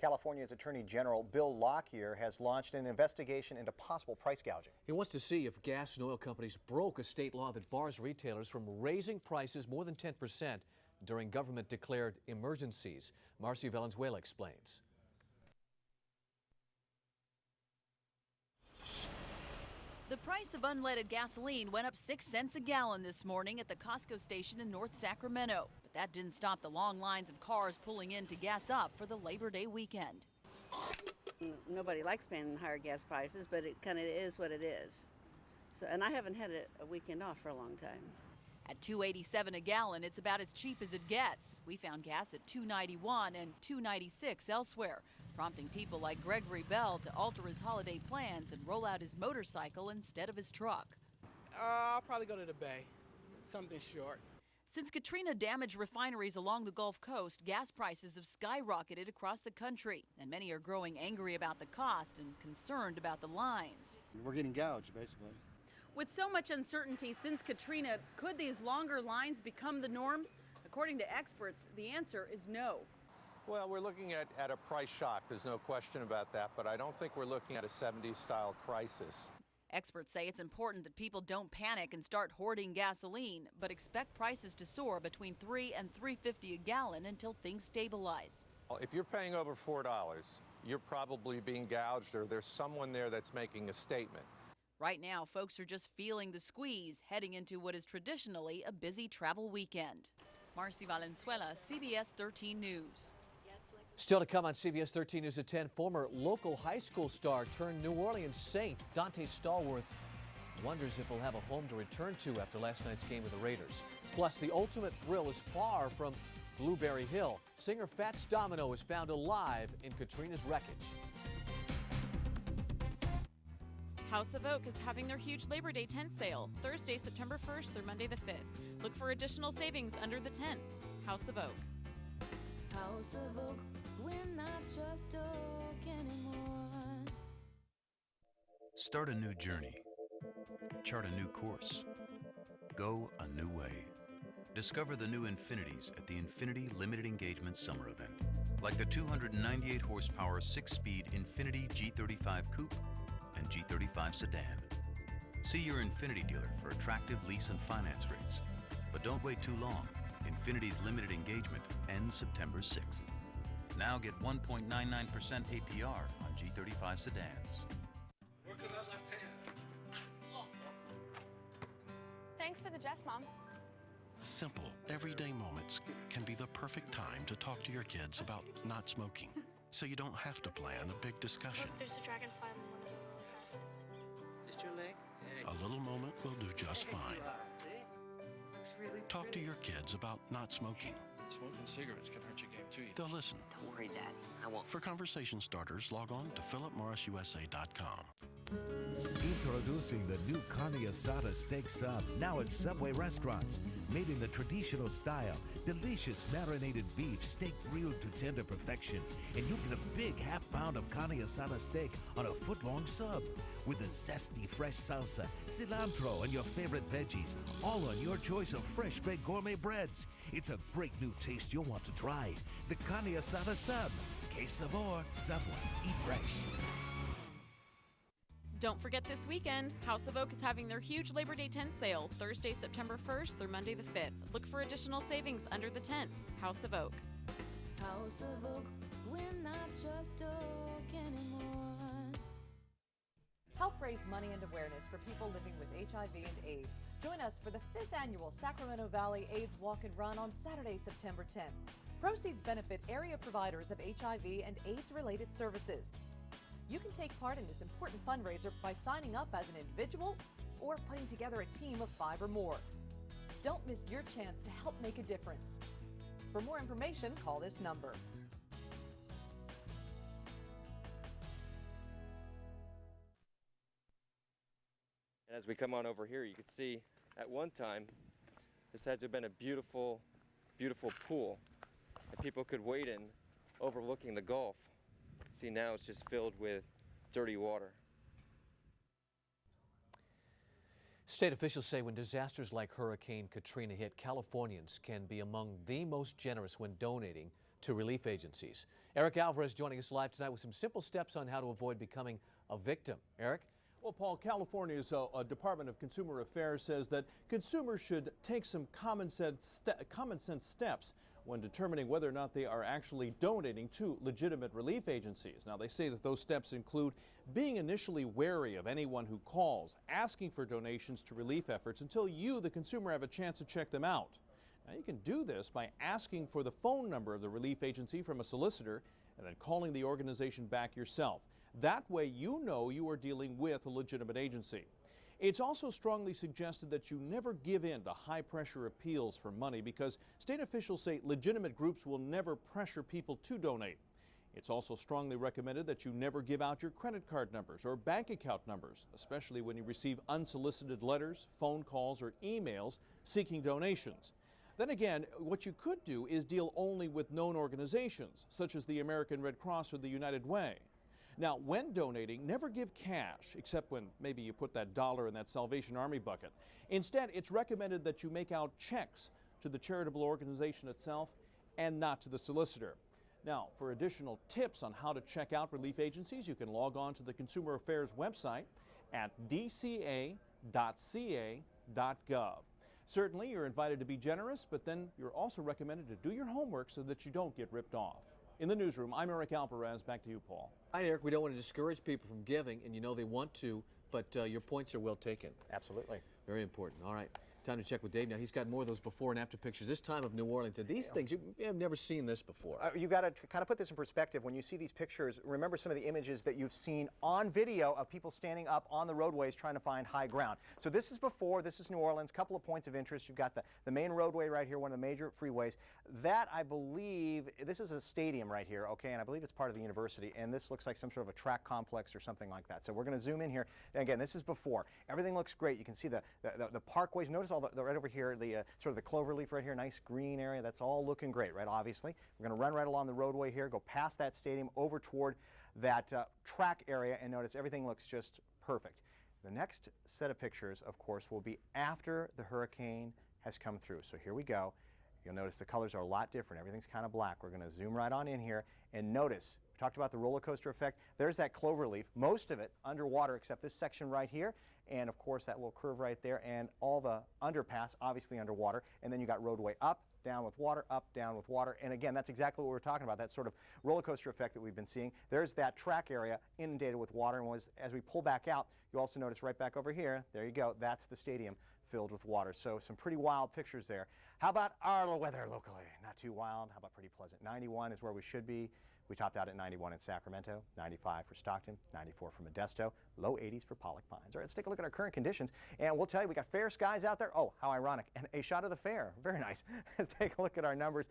California's Attorney General Bill Lockyer has launched an investigation into possible price gouging. He wants to see if gas and oil companies broke a state law that bars retailers from raising prices more than 10% during government-declared emergencies. Marcy Valenzuela explains. The price of unleaded gasoline went up 6 cents a gallon this morning at the Costco station in North Sacramento. But that didn't stop the long lines of cars pulling in to gas up for the Labor Day weekend. Nobody likes paying higher gas prices, but it kind of is what it is. So, and I haven't had a weekend off for a long time. At $2.87 a gallon, it's about as cheap as it gets. We found gas at $2.91 and $2.96 elsewhere, prompting people like Gregory Bell to alter his holiday plans and roll out his motorcycle instead of his truck. I'll probably go to the Bay, something short. Since Katrina damaged refineries along the Gulf Coast, gas prices have skyrocketed across the country, and many are growing angry about the cost and concerned about the lines. We're getting gouged, basically. With so much uncertainty since Katrina, could these longer lines become the norm? According to experts, the answer is no. Well, we're looking at a price shock. There's no question about that, but I don't think we're looking at a 70s-style crisis. Experts say it's important that people don't panic and start hoarding gasoline, but expect prices to soar between $3 and $3.50 a gallon until things stabilize. If you're paying over $4, you're probably being gouged, or there's someone there that's making a statement. Right now, folks are just feeling the squeeze, heading into what is traditionally a busy travel weekend. Marcy Valenzuela, CBS 13 News. Still to come on CBS 13 News at 10, former local high school star turned New Orleans Saint, Dante Stallworth, wonders if he'll have a home to return to after last night's game with the Raiders. Plus, the ultimate thrill is far from Blueberry Hill. Singer Fats Domino is found alive in Katrina's wreckage. House of Oak is having their huge Labor Day tent sale, Thursday, September 1st through Monday the 5th. Look for additional savings under the tent. House of Oak. House of Oak, we're not just Oak anymore. Start a new journey. Chart a new course. Go a new way. Discover the new Infinities at the Infinity Limited Engagement Summer Event. Like the 298 horsepower 6-speed Infinity G35 Coupe and G35 Sedan. See your Infinity dealer for attractive lease and finance rates. But don't wait too long. Infinity's limited engagement ends September 6th. Now get 1.99% APR on G35 sedans. Work on that left hand. Thanks for the jest, Mom. Simple, everyday moments can be the perfect time to talk to your kids about not smoking. So you don't have to plan a big discussion. Look, there's a dragonfly on one of the roller coasters. Is your leg? A little moment will do just fine. Talk to your kids about not smoking. Smoking cigarettes can hurt your game too. They'll listen. Don't worry, Dad. I won't. For conversation starters, log on to philipmorrisusa.com. Introducing the new carne asada steak sub, now at Subway restaurants. Made in the traditional style, delicious marinated beef, steak grilled to tender perfection. And you get a big half-pound of carne asada steak on a foot-long sub. With a zesty fresh salsa, cilantro, and your favorite veggies, all on your choice of fresh-baked gourmet breads. It's a great new taste you'll want to try. The carne asada sub. Que sabor, Subway. Eat fresh. Don't forget this weekend, House of Oak is having their huge Labor Day tent sale, Thursday, September 1st through Monday the 5th. Look for additional savings under the tent. House of Oak. House of Oak, we're not just oak anymore. Help raise money and awareness for people living with HIV and AIDS. Join us for the 5th annual Sacramento Valley AIDS Walk and Run on Saturday, September 10th. Proceeds benefit area providers of HIV and AIDS-related services. You can take part in this important fundraiser by signing up as an individual or putting together a team of 5 or more. Don't miss your chance to help make a difference. For more information, call this number. And as we come on over here, you can see at one time this had to have been a beautiful, beautiful pool that people could wade in overlooking the Gulf. See, now it's just filled with dirty water. State officials say when disasters like Hurricane Katrina hit, Californians can be among the most generous when donating to relief agencies. Eric Alvarez joining us live tonight with some simple steps on how to avoid becoming a victim. Eric? Well, Paul, California's Department of Consumer Affairs says that consumers should take some common sense steps when determining whether or not they are actually donating to legitimate relief agencies. Now, they say that those steps include being initially wary of anyone who calls, asking for donations to relief efforts until you, the consumer, have a chance to check them out. Now, you can do this by asking for the phone number of the relief agency from a solicitor and then calling the organization back yourself. That way you know you are dealing with a legitimate agency. It's also strongly suggested that you never give in to high-pressure appeals for money because state officials say legitimate groups will never pressure people to donate. It's also strongly recommended that you never give out your credit card numbers or bank account numbers, especially when you receive unsolicited letters, phone calls, or emails seeking donations. Then again, what you could do is deal only with known organizations, such as the American Red Cross or the United Way. Now, when donating, never give cash, except when maybe you put that dollar in that Salvation Army bucket. Instead, it's recommended that you make out checks to the charitable organization itself and not to the solicitor. Now, for additional tips on how to check out relief agencies, you can log on to the Consumer Affairs website at dca.ca.gov. Certainly, you're invited to be generous, but then you're also recommended to do your homework so that you don't get ripped off. In the newsroom, I'm Eric Alvarez. Back to you, Paul. Hi, Eric. We don't want to discourage people from giving, and you know they want to, but your points are well taken. Absolutely. Very important. All right. Time to check with Dave now. He's got more of those before and after pictures, this time of New Orleans. And these things, you have never seen this before. You got to kind of put this in perspective. When you see these pictures, remember some of the images that you've seen on video of people standing up on the roadways trying to find high ground. So this is before, this is New Orleans, couple of points of interest. You've got the main roadway right here, one of the major freeways. That, I believe, this is a stadium right here, okay, and I believe it's part of the university, and this looks like some sort of a track complex or something like that. So we're going to zoom in here. And again, this is before. Everything looks great. You can see the parkways. Notice all the right over here, the sort of the clover leaf right here, nice green area. That's all looking great, right, obviously. We're going to run right along the roadway here, go past that stadium, over toward that track area, and notice everything looks just perfect. The next set of pictures, of course, will be after the hurricane has come through. So here we go. You'll notice the colors are a lot different. Everything's kind of black. We're going to zoom right on in here and notice, we talked about the roller coaster effect. There's that clover leaf, most of it underwater except this section right here, and of course that little curve right there, and all the underpass obviously underwater, and then you got roadway up, down with water, up, down with water, and again, that's exactly what we're talking about, that sort of roller coaster effect that we've been seeing. There's that track area inundated with water, and as we pull back out, you also notice right back over here, there you go, that's the stadium filled with water. So some pretty wild pictures there. How about our weather locally? Not too wild. How about pretty pleasant? 91 is where we should be. We topped out at 91 in Sacramento, 95 for Stockton, 94 for Modesto, low 80s for Pollock Pines. All right, let's take a look at our current conditions, and we'll tell you we got fair skies out there. Oh, how ironic. And a shot of the fair. Very nice. Let's take a look at our numbers.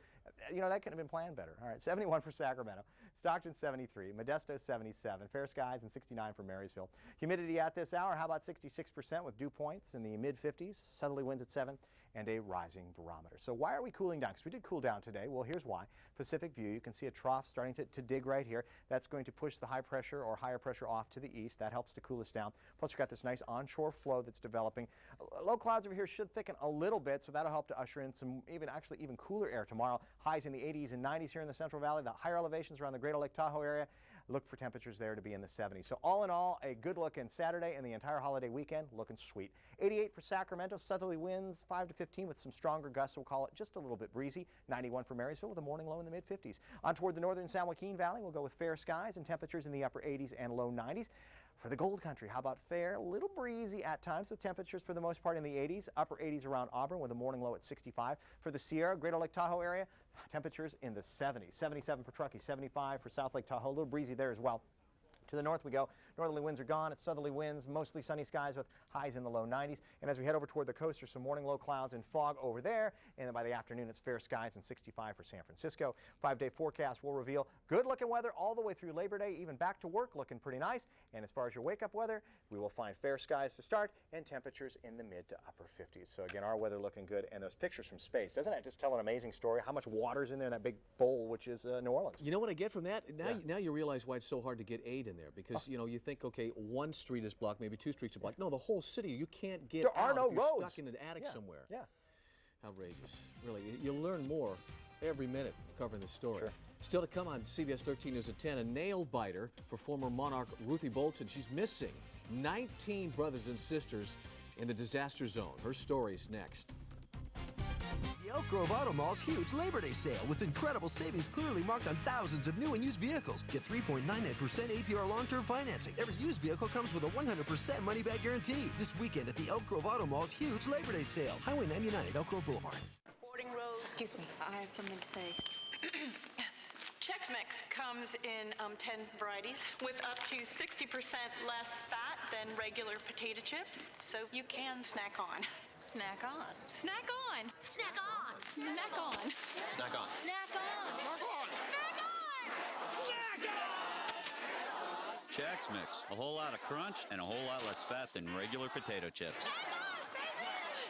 you know, that couldn't have been planned better. All right, 71 for Sacramento, Stockton 73, Modesto 77, fair skies and 69 for Marysville. Humidity at this hour, how about 66% with dew points in the mid-50s, southerly winds at 7, and a rising barometer. So why are we cooling down? Because we did cool down today. Well, here's why. Pacific view, you can see a trough starting to dig right here. That's going to push the high pressure or higher pressure off to the east. That helps to cool us down. Plus, we've got this nice onshore flow that's developing. Low clouds over here should thicken a little bit, so that'll help to usher in some even cooler air tomorrow. Highs in the 80s and 90s here in the Central Valley. The higher elevations around the Greater Lake Tahoe area, look for temperatures there to be in the 70s. So all in all, a good looking Saturday and the entire holiday weekend looking sweet. 88 for Sacramento, southerly winds 5 to 15 with some stronger gusts. We'll call it just a little bit breezy. 91 for Marysville with a morning low in the mid-50s. On toward the northern San Joaquin Valley, we'll go with fair skies and temperatures in the upper 80s and low 90s. For the Gold Country, how about fair? A little breezy at times with temperatures for the most part in the 80s, upper 80s around Auburn with a morning low at 65. For the Sierra, Greater Lake Tahoe area, temperatures in the 70s. 77 for Truckee, 75 for South Lake Tahoe, a little breezy there as well. To the north we go. Northerly winds are gone. It's southerly winds, mostly sunny skies with highs in the low 90s. And as we head over toward the coast, there's some morning low clouds and fog over there. And then by the afternoon, it's fair skies and 65 for San Francisco. 5-day forecast will reveal good looking weather all the way through Labor Day, even back to work, looking pretty nice. And as far as your wake up weather, we will find fair skies to start and temperatures in the mid to upper 50s. So again, our weather looking good. And those pictures from space, doesn't that just tell an amazing story? How much water's in there in that big bowl, which is New Orleans. You know what I get from that? Now you realize why it's so hard to get aid in there, because you know, you think, okay, one street is blocked, maybe two streets are blocked. No, the whole city, you can't get out. There are no if you're roads. Stuck in an attic somewhere. Yeah. Outrageous. Really, you'll learn more every minute covering this story. Sure. Still to come on CBS 13 News at 10, a nail biter for former Monarch Ruthie Bolton. She's missing 19 brothers and sisters in the disaster zone. Her story's next. It's the Elk Grove Auto Mall's huge Labor Day sale with incredible savings clearly marked on thousands of new and used vehicles. Get 3.99% APR long-term financing. Every used vehicle comes with a 100% money-back guarantee. This weekend at the Elk Grove Auto Mall's huge Labor Day sale. Highway 99 at Elk Grove Boulevard. Boarding row, excuse me, I have something to say. Chex Mix comes in 10 varieties with up to 60% less fat than regular potato chips, so you can snack on. Snack on. Snack on. Snack on. Snack on. Snack on. Snack on. Snack on. Snack on. Chex Mix. A whole lot of crunch and a whole lot less fat than regular potato chips.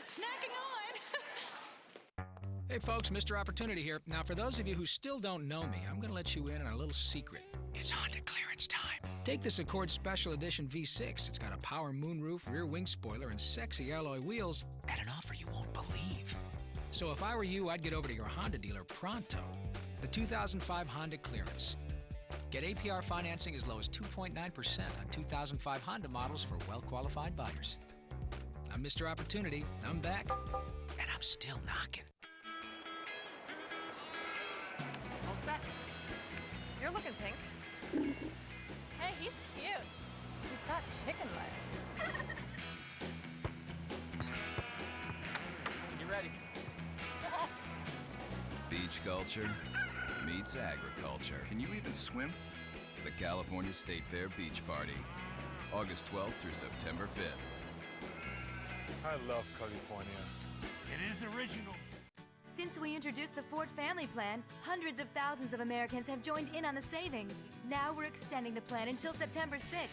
Snacking on. Hey folks, Mr. Opportunity here. Now for those of you who still don't know me, I'm going to let you in on a little secret. It's Honda clearance time. Take this Accord Special Edition V6. It's got a power moonroof, rear wing spoiler, and sexy alloy wheels at an offer you won't believe. So if I were you, I'd get over to your Honda dealer pronto. The 2005 Honda clearance. Get APR financing as low as 2.9% on 2005 Honda models for well-qualified buyers. I'm Mr. Opportunity. I'm back, and I'm still knocking. All set. You're looking pink. Hey, he's cute. He's got chicken legs. You ready? Beach culture meets agriculture. Can you even swim? The California State Fair Beach Party, August 12th through September 5th. I love California. It is original. Since we introduced the Ford Family Plan, hundreds of thousands of Americans have joined in on the savings. Now we're extending the plan until September 6th.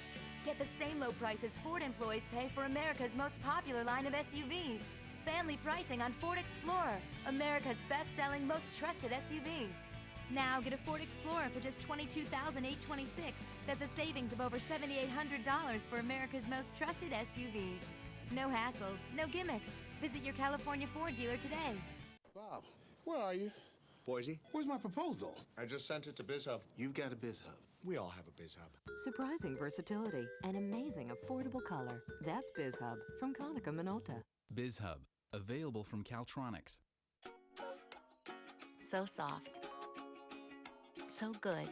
Get the same low prices Ford employees pay for America's most popular line of SUVs. Family pricing on Ford Explorer, America's best-selling, most trusted SUV. Now get a Ford Explorer for just $22,826. That's a savings of over $7,800 for America's most trusted SUV. No hassles, no gimmicks. Visit your California Ford dealer today. Bob, where are you? Boise? Where's my proposal? I just sent it to BizHub. You've got a BizHub. We all have a BizHub. Surprising versatility and amazing affordable color. That's BizHub from Konica Minolta. BizHub, available from Caltronics. So soft. So good.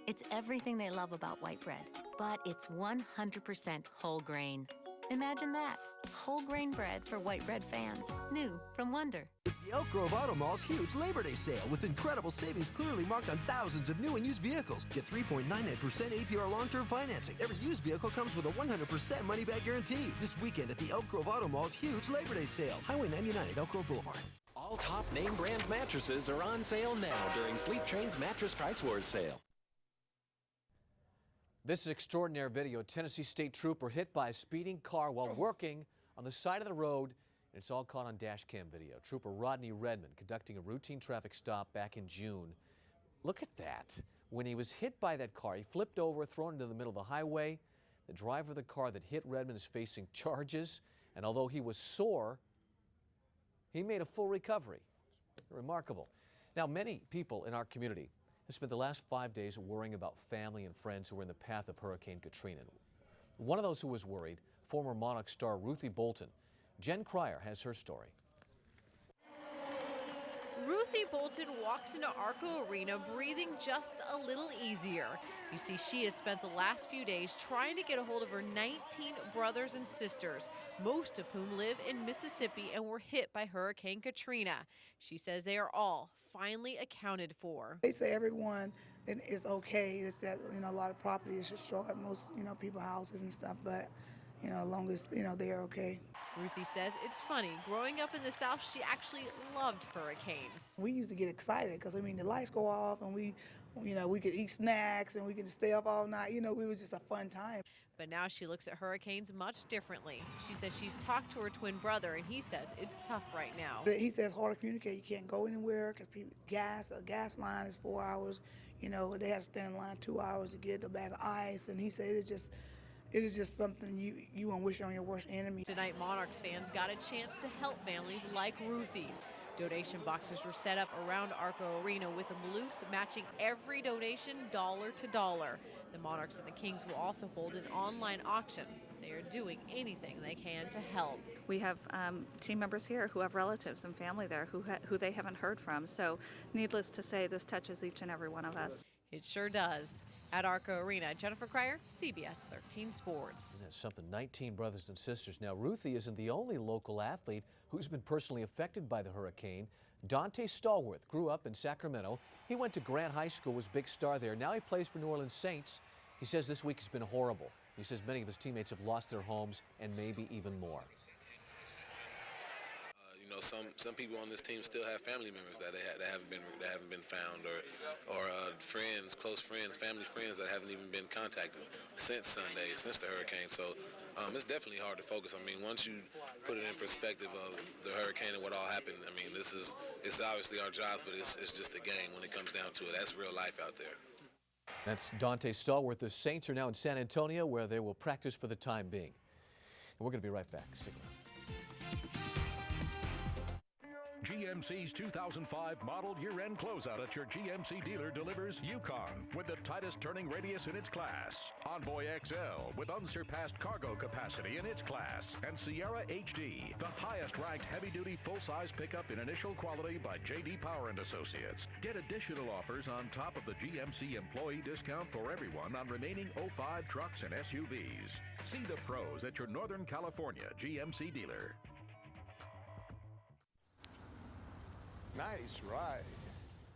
It's everything they love about white bread, but it's 100% whole grain. Imagine that. Whole grain bread for white bread fans. New from Wonder. It's the Elk Grove Auto Mall's huge Labor Day sale with incredible savings clearly marked on thousands of new and used vehicles. Get 3.99% APR long-term financing. Every used vehicle comes with a 100% money-back guarantee. This weekend at the Elk Grove Auto Mall's huge Labor Day sale. Highway 99 at Elk Grove Boulevard. All top name brand mattresses are on sale now during Sleep Train's Mattress Price Wars sale. This is extraordinary video. A Tennessee state trooper hit by a speeding car while working on the side of the road, and it's all caught on dash cam video. Trooper Rodney Redmond conducting a routine traffic stop back in June. Look at that. When he was hit by that car, he flipped over, thrown into the middle of the highway. The driver of the car that hit Redmond is facing charges, and although he was sore, he made a full recovery. Remarkable. Now, many people in our community have spent the last 5 days worrying about family and friends who were in the path of Hurricane Katrina. One of those who was worried, former Monarch star Ruthie Bolton. Jen Cryer has her story. Ruthie Bolton walks into Arco Arena breathing just a little easier. You see, she has spent the last few days trying to get a hold of her 19 brothers and sisters, most of whom live in Mississippi and were hit by Hurricane Katrina. She says they are all finally accounted for. They say everyone is okay. It's that, a lot of property is destroyed, most, people houses and stuff, but, as long as, they are okay. Ruthie says it's funny. Growing up in the South, she actually loved hurricanes. We used to get excited because, the lights go off and we could eat snacks and we could stay up all night. It was just a fun time. But now she looks at hurricanes much differently. She says she's talked to her twin brother, and he says it's tough right now. He says hard to communicate. You can't go anywhere because a gas line is 4 hours. They had to stand in line 2 hours to get the bag of ice. And he said it is just something you won't wish on your worst enemy. Tonight, Monarchs fans got a chance to help families like Ruthie's. Donation boxes were set up around Arco Arena with them loose, matching every donation dollar to dollar. The Monarchs and the Kings will also hold an online auction. They are doing anything they can to help. We have team members here who have relatives and family there who they haven't heard from. So needless to say, this touches each and every one of us. It sure does. At Arco Arena, Jennifer Cryer, CBS 13 Sports. That's something, 19 brothers and sisters. Now, Ruthie isn't the only local athlete who's been personally affected by the hurricane. Dante Stallworth grew up in Sacramento. He went to Grant High School, was a big star there. Now he plays for New Orleans Saints. He says this week has been horrible. He says many of his teammates have lost their homes and maybe even more. Some people on this team still have family members that haven't been found, or friends, close friends, family friends that haven't even been contacted since Sunday, since the hurricane. So it's definitely hard to focus. Once you put it in perspective of the hurricane and what all happened, it's obviously our jobs, but it's just a game when it comes down to it. That's real life out there. That's Dante Stallworth. The Saints are now in San Antonio, where they will practice for the time being. And we're going to be right back. Stick around. GMC's 2005 model year-end closeout at your GMC dealer delivers Yukon with the tightest turning radius in its class, Envoy XL with unsurpassed cargo capacity in its class, and Sierra HD, the highest-ranked heavy-duty full-size pickup in initial quality by J.D. Power & Associates. Get additional offers on top of the GMC employee discount for everyone on remaining 05 trucks and SUVs. See the pros at your Northern California GMC dealer. Nice ride.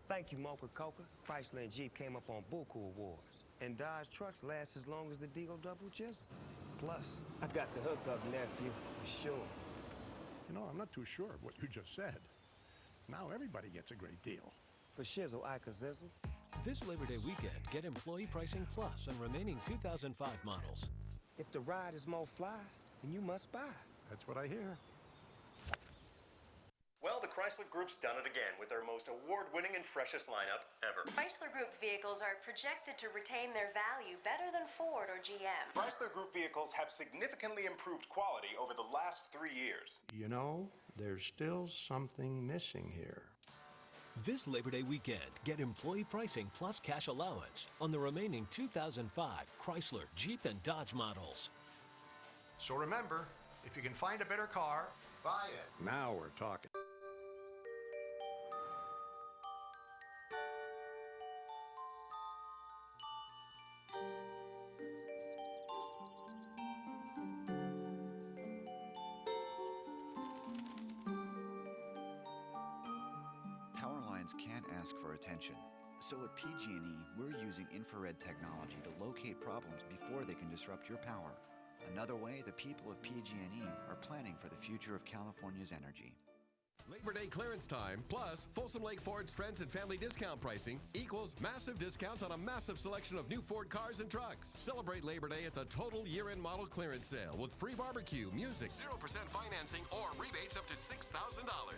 Thank you, Mocha Coca. Chrysler and Jeep came up on Buku Awards. And Dodge trucks last as long as the Deagle Double Chisel. Plus, I got the hookup, nephew, for sure. I'm not too sure of what you just said. Now everybody gets a great deal. For shizzle, I can zizzle. This Labor Day weekend, get employee pricing plus on remaining 2005 models. If the ride is more fly, then you must buy. That's what I hear. Well, the Chrysler Group's done it again with their most award-winning and freshest lineup ever. Chrysler Group vehicles are projected to retain their value better than Ford or GM. Chrysler Group vehicles have significantly improved quality over the last 3 years. There's still something missing here. This Labor Day weekend, get employee pricing plus cash allowance on the remaining 2005 Chrysler, Jeep, and Dodge models. So remember, if you can find a better car, buy it. Now we're talking. Can't ask for attention. So at PG&E, we're using infrared technology to locate problems before they can disrupt your power. Another way the people of PG&E are planning for the future of California's energy. Labor Day clearance time, plus Folsom Lake Ford's friends and family discount pricing equals massive discounts on a massive selection of new Ford cars and trucks. Celebrate Labor Day at the total year-end model clearance sale with free barbecue, music, 0% financing, or rebates up to $6,000.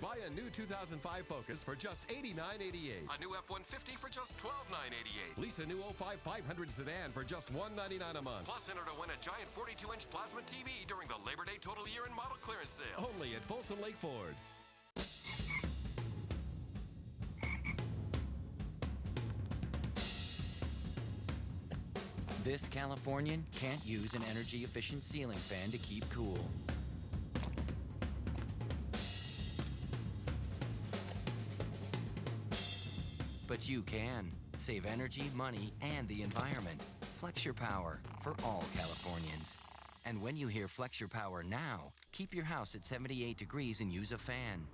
Buy a new 2005 Focus for just $89.88. A new F-150 for just $12,988. Lease a new 05 500 sedan for just $199 a month. Plus enter to win a giant 42-inch plasma TV during the Labor Day total year-end model clearance sale. Only at Folsom Lake Ford. This Californian can't use an energy-efficient ceiling fan to keep cool. But you can. Save energy, money, and the environment. Flex your power for all Californians. And when you hear Flex Your Power now, keep your house at 78 degrees and use a fan.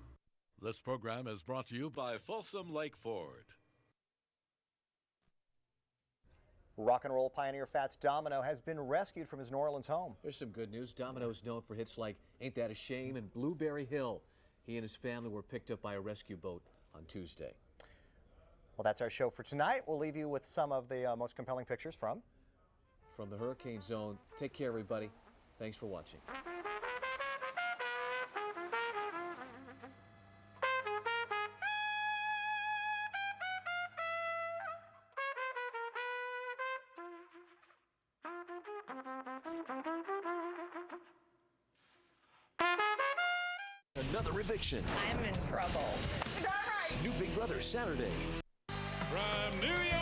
This program is brought to you by Folsom Lake Ford. Rock and roll pioneer Fats Domino has been rescued from his New Orleans home. There's some good news. Domino is known for hits like Ain't That a Shame and Blueberry Hill. He and his family were picked up by a rescue boat on Tuesday. Well, that's our show for tonight. We'll leave you with some of the most compelling pictures from the hurricane zone. Take care, everybody. Thanks for watching. Another eviction. I'm in trouble. New Big Brother Saturday. From New York.